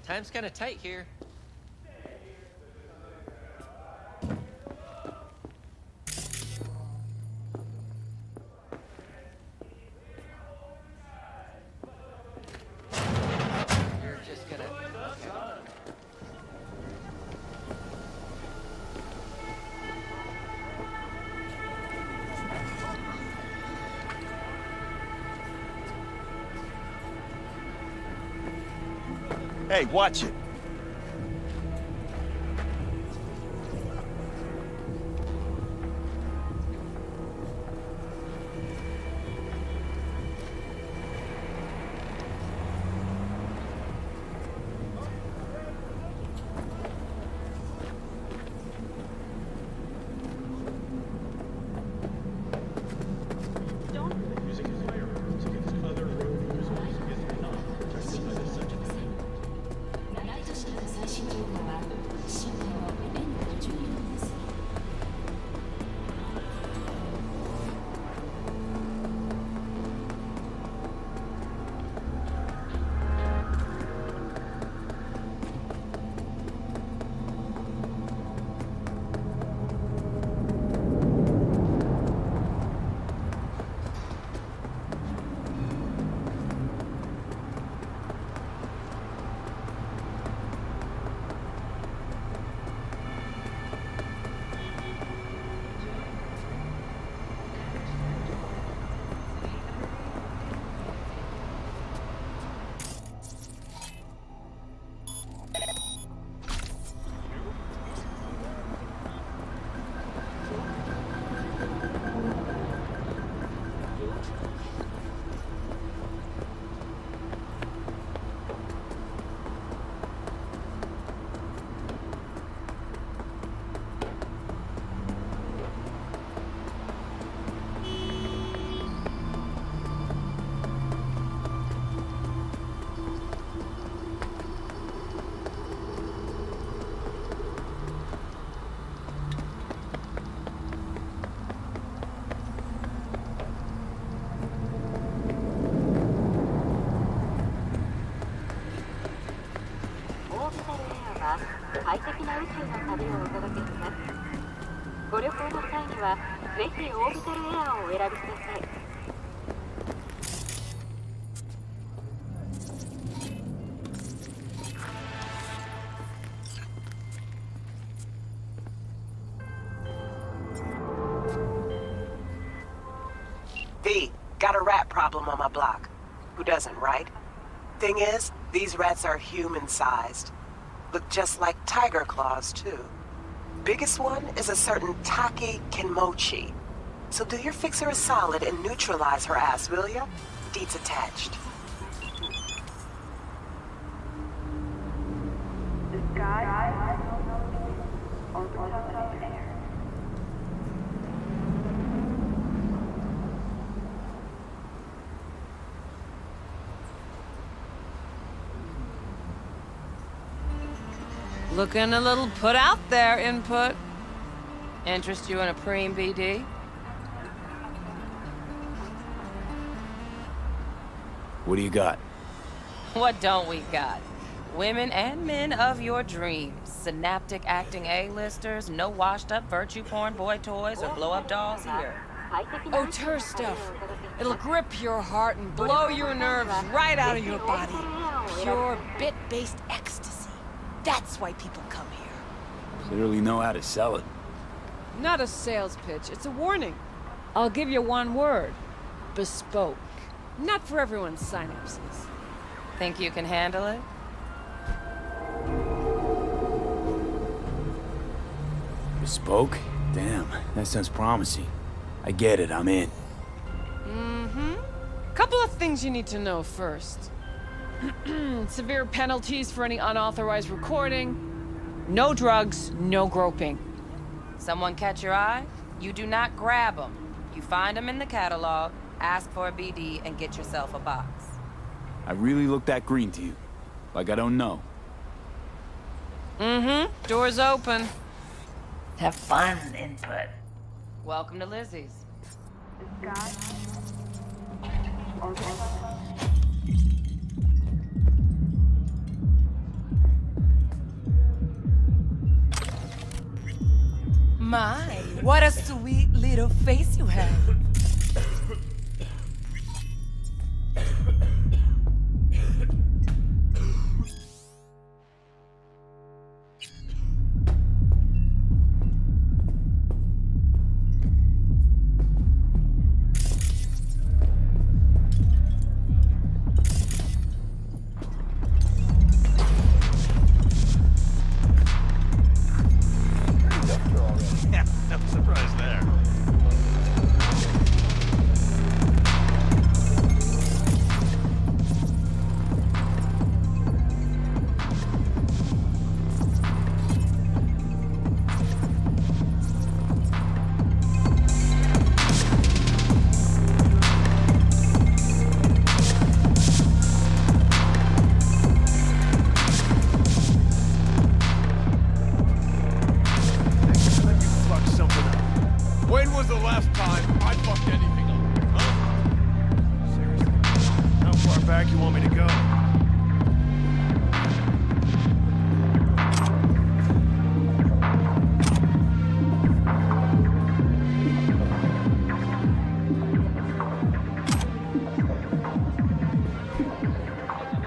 Time's kind of tight here. You're just gonna... Hey, watch it. V, got a rat problem on my block. Who doesn't, right? Thing is, these rats are human-sized. Look just like tiger claws, too. Biggest one is a certain Taki Kenmochi. So do your fixer a solid and neutralize her ass, will ya? Deeds attached. Looking a little put out there, input. Interest you in a preem BD? What do you got? What don't we got? Women and men of your dreams. Synaptic acting A-listers, no washed-up virtue porn boy toys or blow-up dolls here. Auteur stuff. It'll grip your heart and blow your nerves right out of your body. Pure bit-based ecstasy. That's why people come here. Clearly know how to sell it. Not a sales pitch, it's a warning. I'll give you one word. Bespoke. Not for everyone's synapses. Think you can handle it? Bespoke? Damn, that sounds promising. I get it, I'm in. Couple of things you need to know first. Severe penalties for any unauthorized recording. No drugs, no groping. Someone catch your eye? You do not grab them. You find them in the catalog, ask for a BD, and get yourself a box. I really look that green to you. Like I don't know. Door's open. Have fun, input. Welcome to Lizzie's. My, what a sweet little face you have. No surprise there. When was the last time I fucked anything up? Huh? Seriously? How far back you want me to go?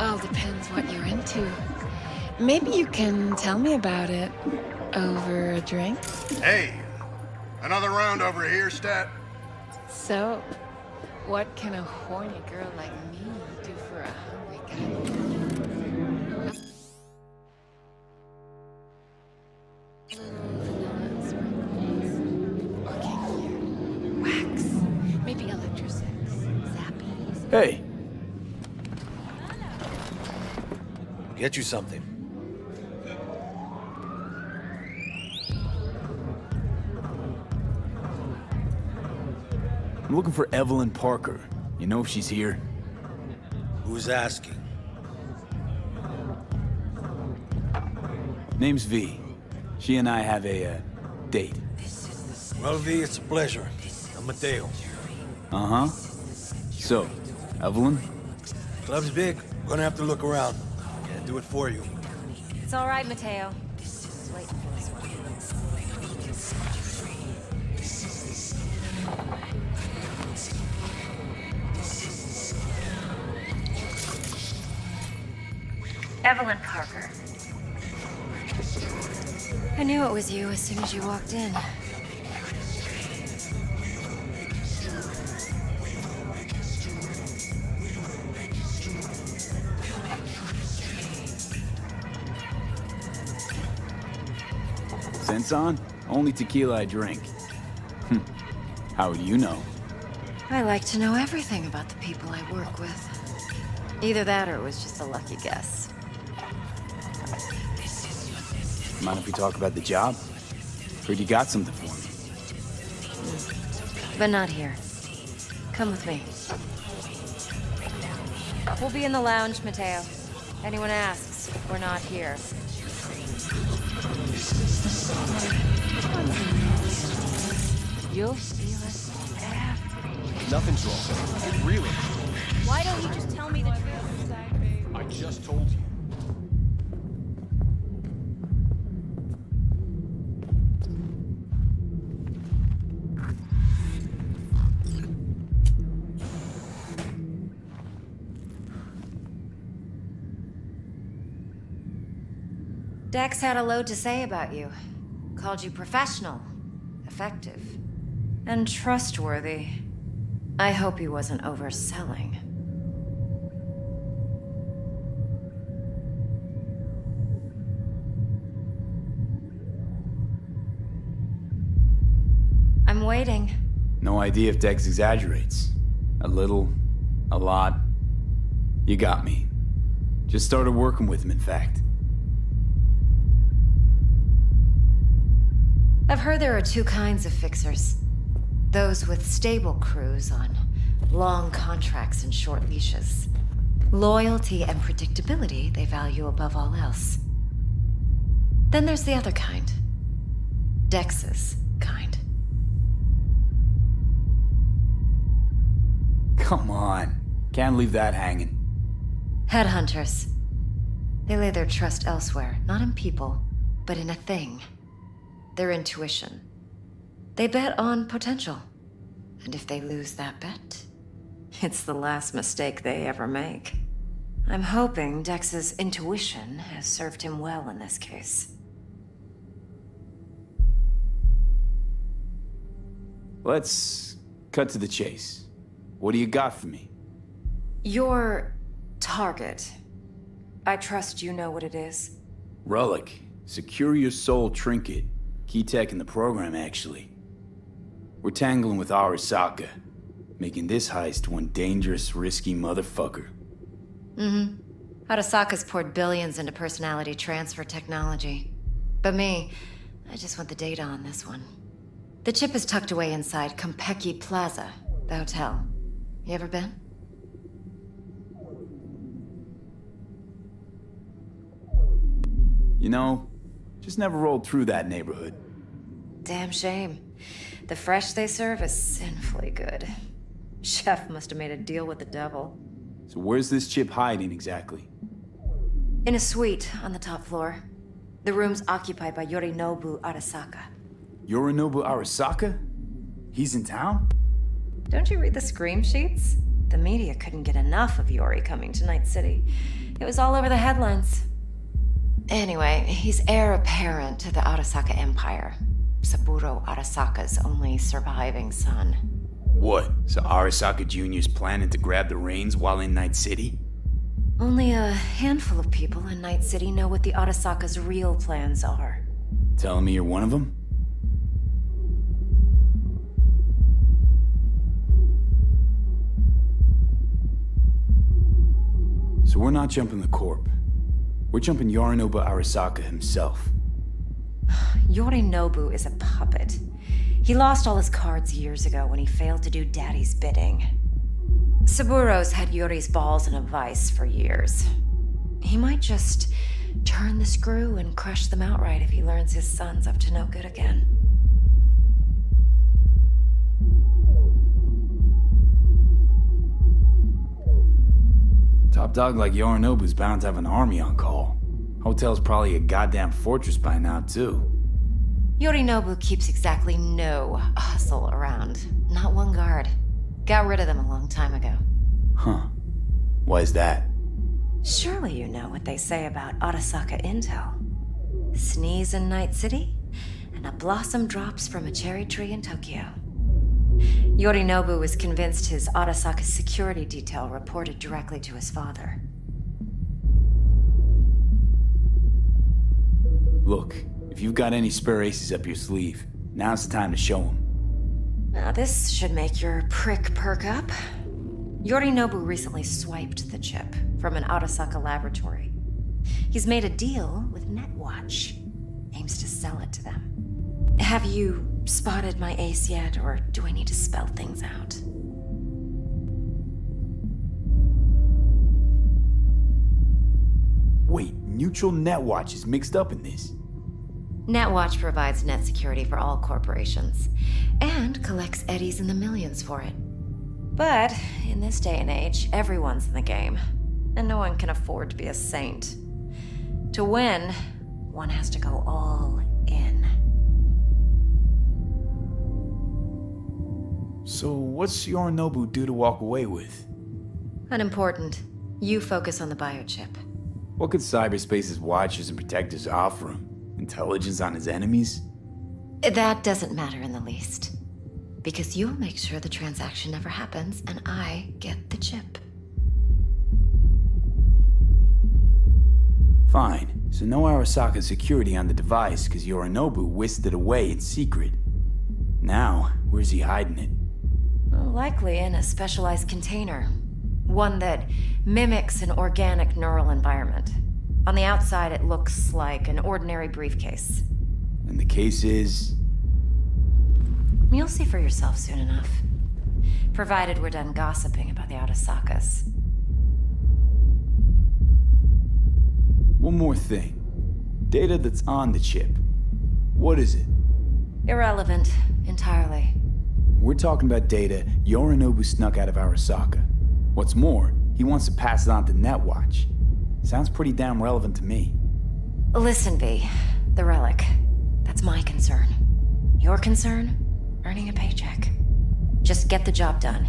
All depends what you're into. Maybe you can tell me about it over a drink. Hey, another round over here, Stat. So, what can a horny girl like me do for a hungry guy? Wax, maybe electrosex, zappies. Hey, Get you something. I'm looking for Evelyn Parker. You know if she's here? Who's asking? Name's V. She and I have a, date. Well, V, it's a pleasure. I'm Mateo. Uh-huh. So, Evelyn? Club's big. Gonna have to look around. Can't do it for you. It's all right, Mateo. Just waiting for this one. Evelyn Parker. I knew it was you as soon as you walked in. Sense on? Only tequila I drink. How do you know? I like to know everything about the people I work with. Either that or it was just a lucky guess. Mind if we talk about the job? Heard you got something for me. But not here. Come with me. We'll be in the lounge, Mateo. Anyone asks, we're not here. You'll steal us everything. Nothing's wrong. It really is. Why don't you just tell me the truth? I just told you. Dex had a load to say about you. Called you professional, effective, and trustworthy. I hope he wasn't overselling. waiting. No idea if Dex exaggerates. A little, a lot. You got me. Just started working with him, in fact. I've heard there are two kinds of fixers. Those with stable crews on long contracts and short leashes. Loyalty and predictability they value above all else. Then there's the other kind. Dex's kind. Come on. Can't leave that hanging. Headhunters. They lay their trust elsewhere, not in people, but in a thing. Their intuition. They bet on potential. And if they lose that bet, it's the last mistake they ever make. I'm hoping Dex's intuition has served him well in this case. Let's cut to the chase. What do you got for me? Your target. I trust you know what it is. Relic. Secure your soul trinket. Key tech in the program, actually. We're tangling with Arasaka, making this heist one dangerous, risky motherfucker. Arasaka's poured billions into personality transfer technology. But me, I just want the data on this one. The chip is tucked away inside Konpeki Plaza, the hotel. You ever been? You know, just never rolled through that neighborhood. Damn shame. The fresh they serve is sinfully good. Chef must have made a deal with the devil. So where's this chip hiding exactly? In a suite on the top floor. The room's occupied by Yorinobu Arasaka. Yorinobu Arasaka? He's in town? Don't you read the scream sheets? The media couldn't get enough of Yori coming to Night City. It was all over the headlines. Anyway, he's heir apparent to the Arasaka Empire. Saburo Arasaka's only surviving son. What? So Arasaka Jr.'s planning to grab the reins while in Night City? Only a handful of people in Night City know what the Arasaka's real plans are. Telling me you're one of them? So we're not jumping the corp. We're jumping Yorinobu Arasaka himself. Yorinobu is a puppet. He lost all his cards years ago when he failed to do Daddy's bidding. Saburo's had Yori's balls in a vice for years. He might just turn the screw and crush them outright if he learns his son's up to no good again. Top dog like Yorinobu's bound to have an army on call. Hotel's probably a goddamn fortress by now, too. Yorinobu keeps exactly no hustle around. Not one guard. Got rid of them a long time ago. Huh. Why is that? Surely you know what they say about Arasaka intel. Sneeze in Night City, and a blossom drops from a cherry tree in Tokyo. Yorinobu was convinced his Arasaka security detail reported directly to his father. Look, if you've got any spare aces up your sleeve, now's the time to show them. Now this should make your prick perk up. Yorinobu recently swiped the chip from an Arasaka laboratory. He's made a deal with Netwatch. Aims to sell it to them. Have you spotted my ace yet, or do I need to spell things out? Wait, Neutral Netwatch is mixed up in this. Netwatch provides net security for all corporations, and collects eddies in the millions for it. But in this day and age, everyone's in the game, and no one can afford to be a saint. To win, one has to go all in. So what's Yorinobu due to walk away with? Unimportant. You focus on the biochip. What could cyberspace's watchers and protectors offer him? Intelligence on his enemies? That doesn't matter in the least. Because you'll make sure the transaction never happens, and I get the chip. Fine. So no Arasaka security on the device because Yorinobu whisked it away in secret. Now, where's he hiding it? Well, likely in a specialized container. One that mimics an organic neural environment. On the outside, it looks like an ordinary briefcase. And the case is... You'll see for yourself soon enough. Provided we're done gossiping about the Arasakas. One more thing. Data that's on the chip. What is it? Irrelevant, entirely. We're talking about data Yorinobu snuck out of Arasaka. What's more, he wants to pass it on to Netwatch. Sounds pretty damn relevant to me. Listen, V. The relic. That's my concern. Your concern? Earning a paycheck. Just get the job done.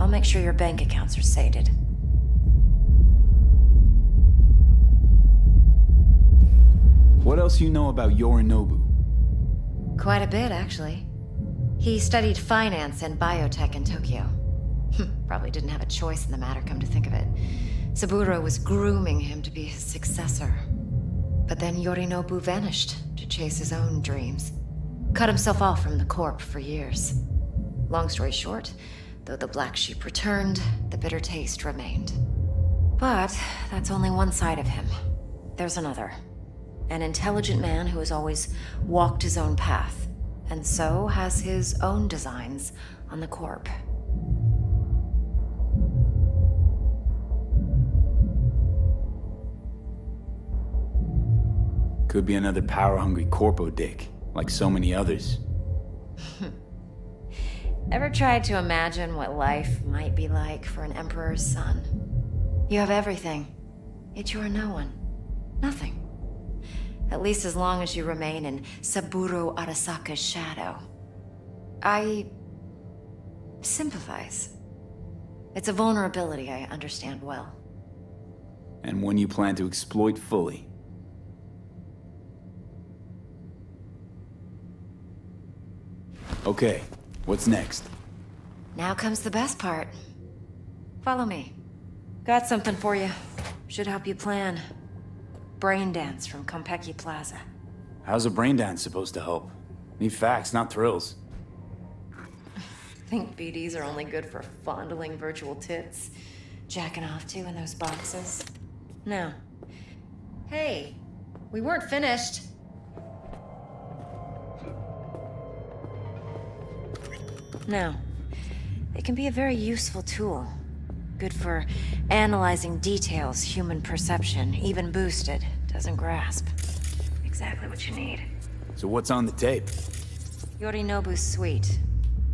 I'll make sure your bank accounts are sated. What else you know about Yorinobu? Quite a bit, actually. He studied finance and biotech in Tokyo. Probably didn't have a choice in the matter, come to think of it. Saburo was grooming him to be his successor. But then Yorinobu vanished to chase his own dreams. Cut himself off from the Corp for years. Long story short, though the black sheep returned, the bitter taste remained. But that's only one side of him. There's another. An intelligent man who has always walked his own path, and so has his own designs on the Corp. Could be another power-hungry corpo dick, like so many others. Ever tried to imagine what life might be like for an emperor's son? You have everything, yet you are no one. Nothing. At least as long as you remain in Saburo Arasaka's shadow. I sympathize. It's a vulnerability I understand well. And one you plan to exploit fully. Okay, what's next? Now comes the best part. Follow me. Got something for you. Should help you plan. Brain dance from Konpeki Plaza. How's a brain dance supposed to help? Need facts, not thrills. Think BDs are only good for fondling virtual tits? Jacking off to in those boxes? No. Hey, we weren't finished. No. It can be a very useful tool. Good for analyzing details human perception, even boosted, doesn't grasp. Exactly what you need. So what's on the tape? Yorinobu's suite.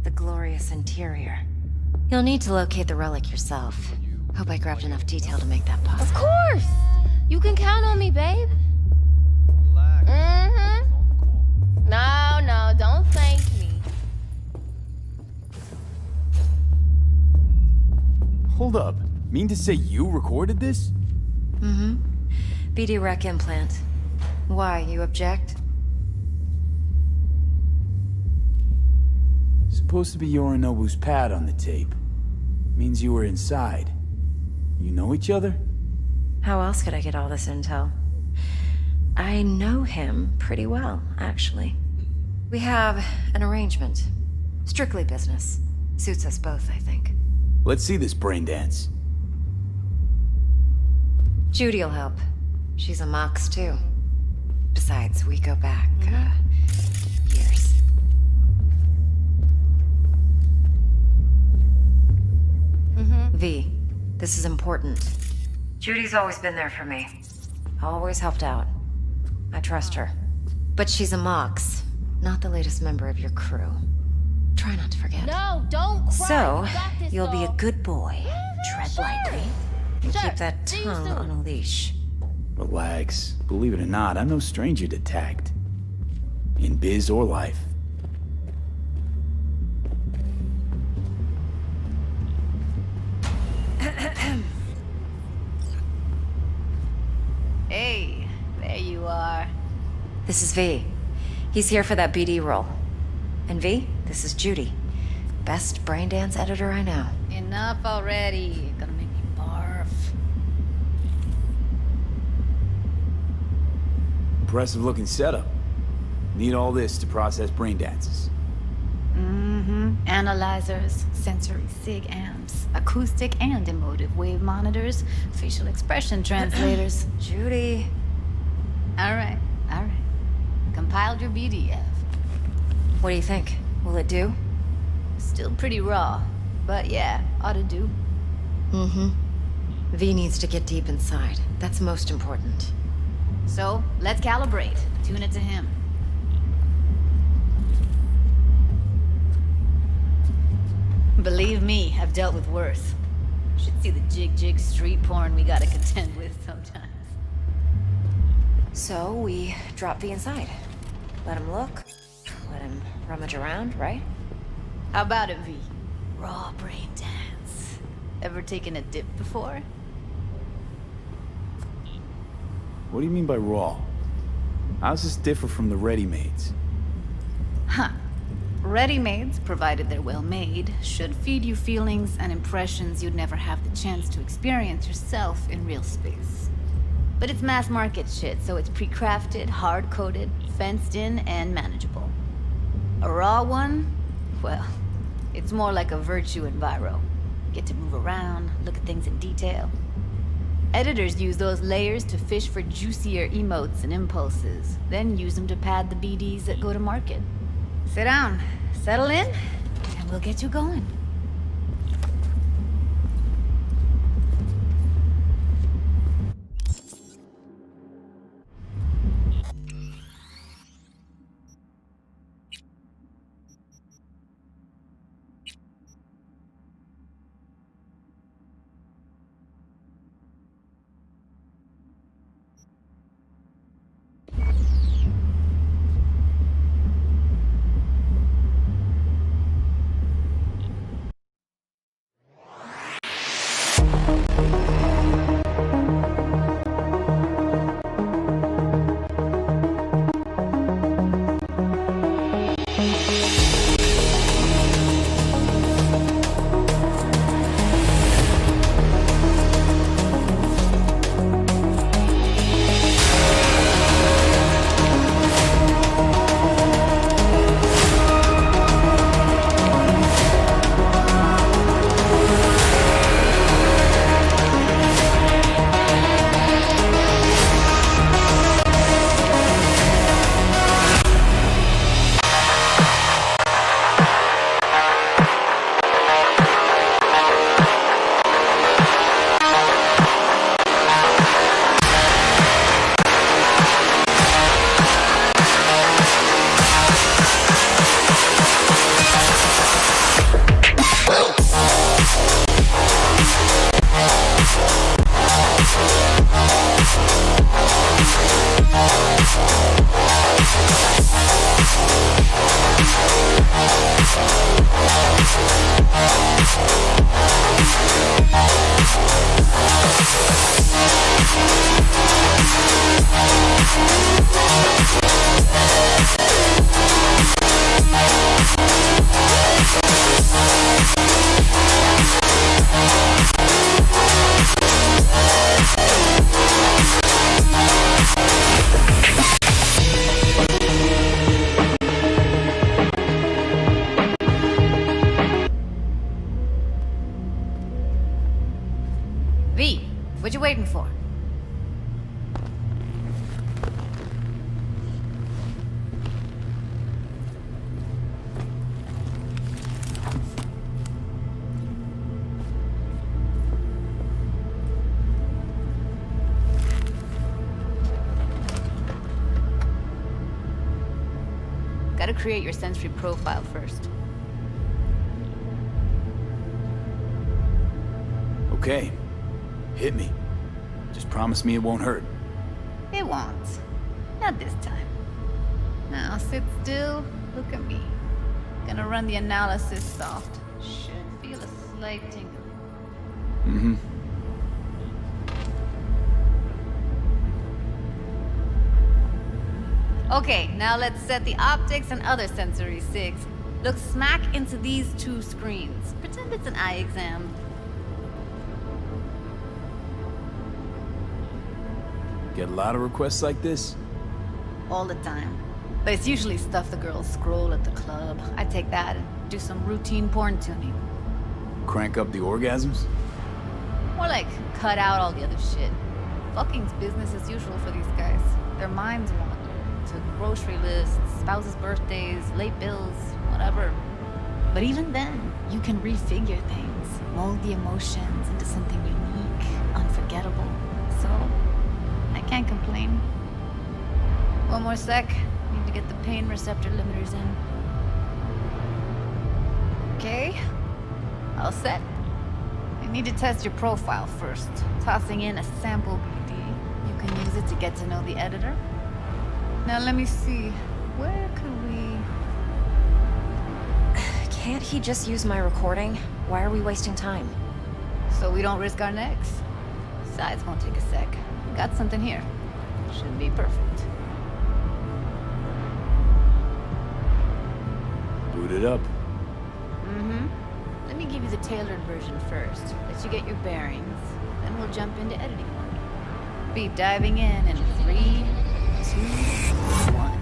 The glorious interior. You'll need to locate the relic yourself. Hope I grabbed enough detail to make that possible. Of course! You can count on me, babe. No, don't thank me. Hold up. Mean to say you recorded this? Mm-hmm. BD rec implant. Why, you object? Supposed to be Yorinobu's pad on the tape. Means you were inside. You know each other? How else could I get all this intel? I know him pretty well, actually. We have an arrangement. Strictly business. Suits us both, I think. Let's see this brain dance. Judy'll help. She's a Mox, too. Besides, we go back, years. V, this is important. Judy's always been there for me. Always helped out. I trust her. But she's a Mox, not the latest member of your crew. Try not to forget. No, don't cry. So, You got this, you'll be a dog. good boy. Tread lightly. And Sure. keep that See you tongue soon. on a leash. Relax. Believe it or not, I'm no stranger to tact. In biz or life. Hey, there you are. This is V. He's here for that BD role. And V, this is Judy. Best brain dance editor I know. Enough already. You're gonna make me barf. Impressive looking setup. Need all this to process brain dances. Analyzers, sensory sig amps, acoustic and emotive wave monitors, facial expression translators. Judy. All right. Compiled your BDF. What do you think? Will it do? Still pretty raw, but yeah, ought to do. V needs to get deep inside. That's most important. So, let's calibrate. Tune it to him. Believe me, I've dealt with worse. Should see the jig street porn we gotta contend with sometimes. So, we drop V inside. Let him look. Let him rummage around, right? How about it, V? Raw brain dance. Ever taken a dip before? What do you mean by raw? How's this differ from the ready-mades? Ready-mades, provided they're well made, should feed you feelings and impressions you'd never have the chance to experience yourself in real space. But it's mass market shit, so it's pre-crafted, hard-coded, fenced in, and manageable. A raw one? Well, it's more like a virtue enviro. Get to move around, look at things in detail. Editors use those layers to fish for juicier emotes and impulses, then use them to pad the BDs that go to market. Sit down, settle in, and we'll get you going. What you waiting for? Gotta create your sensory profile first. Okay. Hit me. Just promise me it won't hurt. It won't. Not this time. Now sit still, look at me. Gonna run the analysis soft. Should feel a slight tingle. Mm-hmm. Okay, now let's set the optics and other sensory sigs. Look smack into these two screens. Pretend it's an eye exam. Get a lot of requests like this? All the time. But it's usually stuff the girls scroll at the club. I take that and do some routine porn tuning. Crank up the orgasms? More like cut out all the other shit. Fucking's business as usual for these guys. Their minds wander to grocery lists, spouses' birthdays, late bills, whatever. But even then, you can refigure things, mold the emotions into something unique, unforgettable. So, I can't complain. One more sec. Need to get the pain receptor limiters in. Okay. All set. I need to test your profile first. Tossing in a sample BD. You can use it to get to know the editor. Now let me see. Where could we... Can't he just use my recording? Why are we wasting time? So we don't risk our necks. Besides, won't take a sec. Got something here. Should be perfect. Boot it up. Mm-hmm. Let me give you the tailored version first. Let you get your bearings. Then we'll jump into editing mode. Be diving in 3, 2, 1.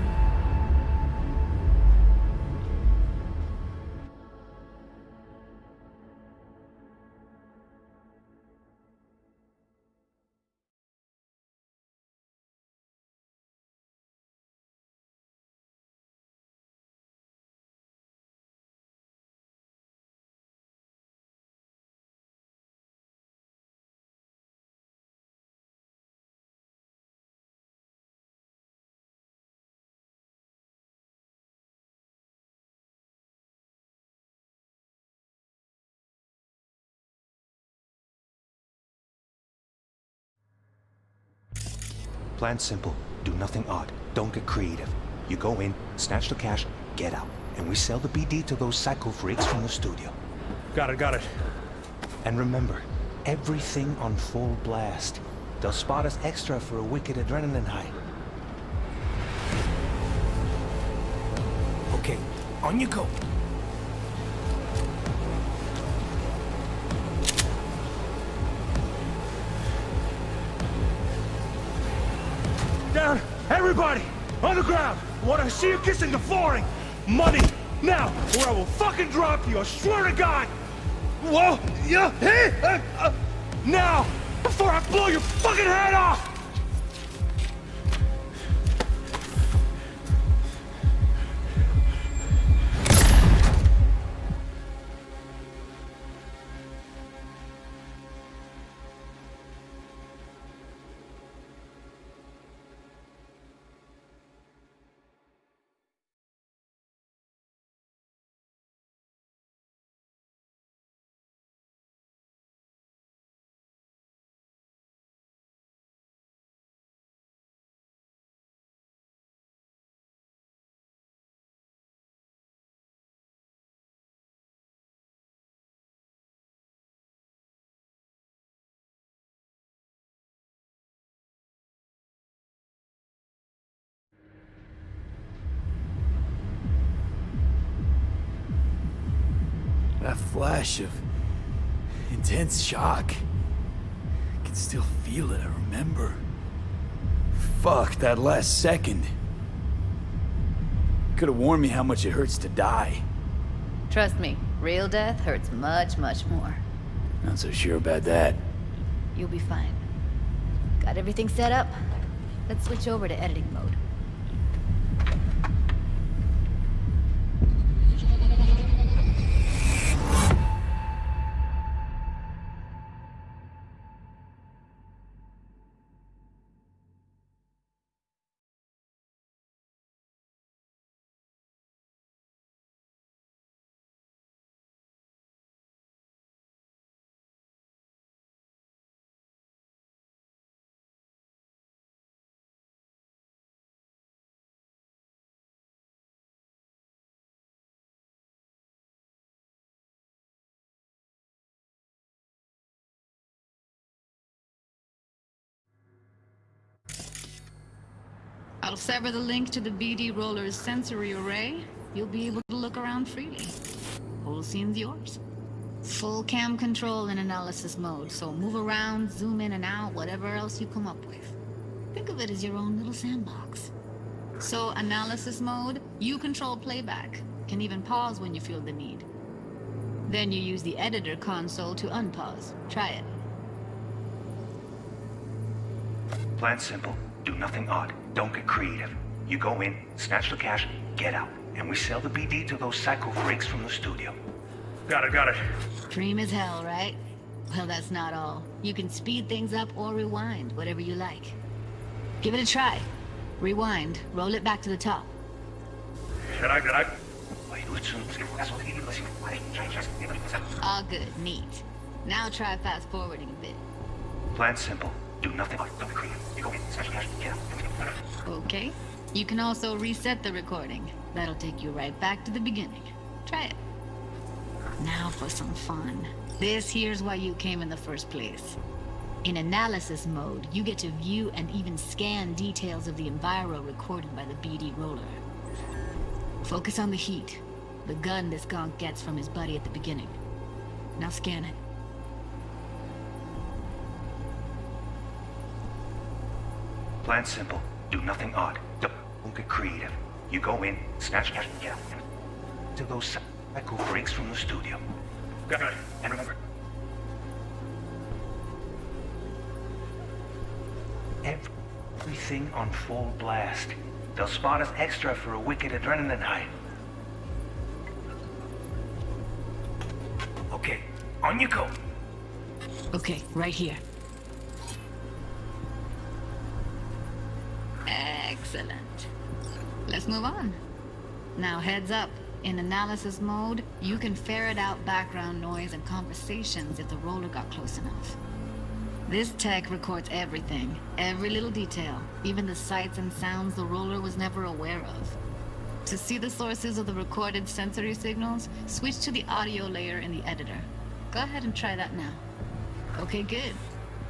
Plan's simple. Do nothing odd. Don't get creative. You go in, snatch the cash, get out. And we sell the BD to those psycho freaks from the studio. Got it. And remember, everything on full blast. They'll spot us extra for a wicked adrenaline high. Okay, on you go. Down! Everybody! On the ground! I want to see you kissing the flooring! Money! Now! Or I will fucking drop you! I swear to God! Whoa! Yeah! Hey! Now! Before I blow your fucking head off! That flash of intense shock. I can still feel it, I remember. Fuck, that last second. Could have warned me how much it hurts to die. Trust me, real death hurts much, much more. Not so sure about that. You'll be fine. Got everything set up? Let's switch over to editing mode. I'll sever the link to the BD Roller's sensory array. You'll be able to look around freely. Whole scene's yours. Full cam control in analysis mode, so move around, zoom in and out, whatever else you come up with. Think of it as your own little sandbox. So, analysis mode, you control playback. Can even pause when you feel the need. Then you use the editor console to unpause. Try it. Plan simple. Do nothing odd. Don't get creative. You go in, snatch the cash, get out. And we sell the BD to those psycho freaks from the studio. Got it. Dream as hell, right? Well, that's not all. You can speed things up or rewind, whatever you like. Give it a try. Rewind. Roll it back to the top. All good. Neat. Now try fast forwarding a bit. Plan simple. Do nothing odd. Don't get creative. You go in, snatch the cash, get out. Okay. You can also reset the recording. That'll take you right back to the beginning. Try it. Now for some fun. This here's why you came in the first place. In analysis mode, you get to view and even scan details of the enviro recorded by the BD roller. Focus on the heat, the gun this gonk gets from his buddy at the beginning. Now scan it. Plan simple. Do nothing odd. Don't get creative. You go in, snatch cash, get out. To those psycho freaks from the studio. Got it. And remember, everything on full blast. They'll spot us extra for a wicked adrenaline high. Okay, on you go. Okay, right here. Excellent. Let's move on. Now heads up. In analysis mode, you can ferret out background noise and conversations if the roller got close enough. This tech records everything, every little detail, even the sights and sounds the roller was never aware of. To see the sources of the recorded sensory signals, switch to the audio layer in the editor. Go ahead and try that now. Okay, good.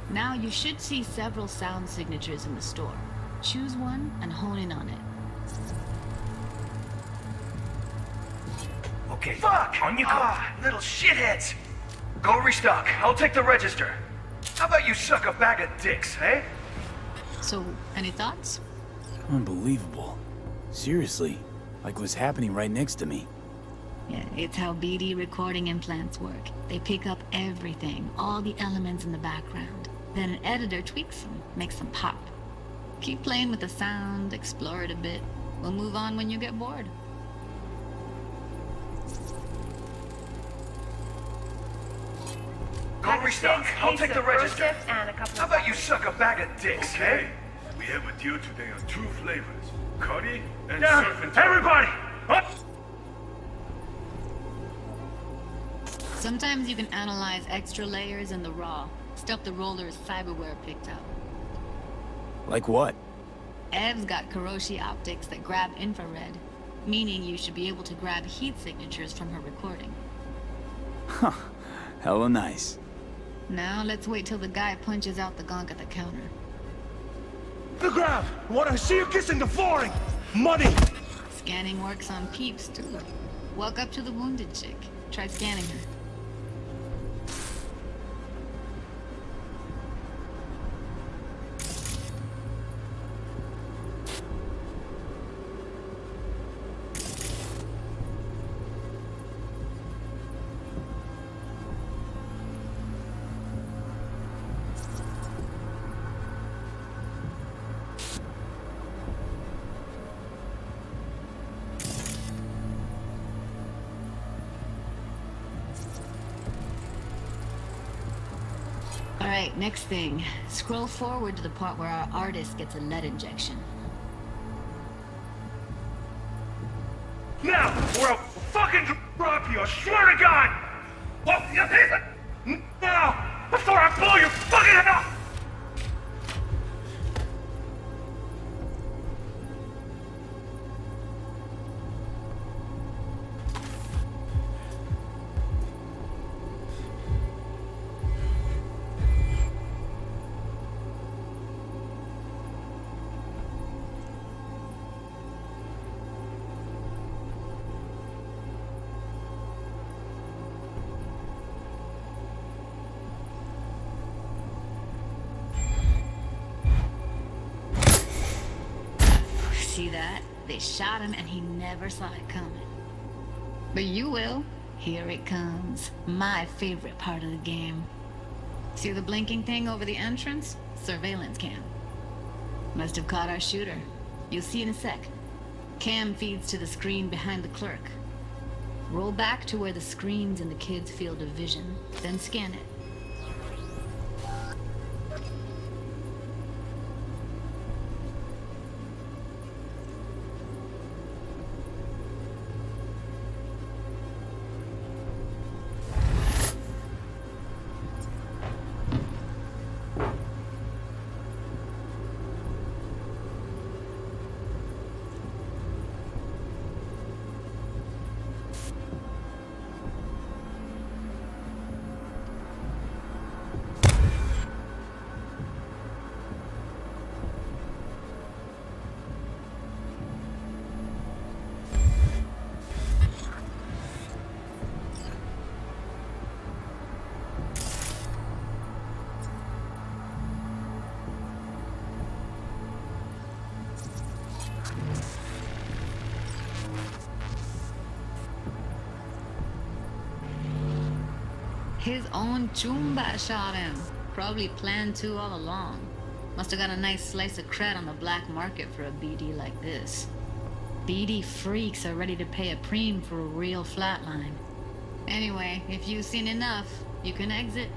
Now you should see several sound signatures in the store. Choose one and hone in on it. Okay. Fuck! On you go. Little shitheads! Go restock. I'll take the register. How about you suck a bag of dicks, eh? So, any thoughts? Unbelievable. Seriously, like what's happening right next to me. Yeah, it's how BD recording implants work. They pick up everything, all the elements in the background. Then an editor tweaks them, makes them pop. Keep playing with the sound, explore it a bit. We'll move on when you get bored. Go restock. I'll take the register. How about you suck a bag of dicks, Okay. eh? We have a deal today on 2 flavors. Curry and Down! surf and turf. Everybody! Up! Sometimes you can analyze extra layers in the raw, stuff the roller's cyberware picked up. Like what? Ev's got Kiroshi optics that grab infrared, meaning you should be able to grab heat signatures from her recording. Huh. Hella nice. Now let's wait till the guy punches out the gonk at the counter. The grab! Wanna see you kissing the flooring! Money! Scanning works on peeps, too. Walk up to the wounded chick. Try scanning her. Alright, next thing. Scroll forward to the part where our artist gets a lead injection. Now, or I'll fucking drop you, I swear to God! Well, now, before I blow your fucking head off! right? They shot him and he never saw it coming. But you will. Here it comes. My favorite part of the game. See the blinking thing over the entrance? Surveillance cam. Must have caught our shooter. You'll see in a sec. Cam feeds to the screen behind the clerk. Roll back to where the screen's in the kid's field of vision, then scan it. His own Chumba shot him. Probably planned to all along. Must have got a nice slice of cred on the black market for a BD like this. BD freaks are ready to pay a preem for a real flatline. Anyway, if you've seen enough, you can exit.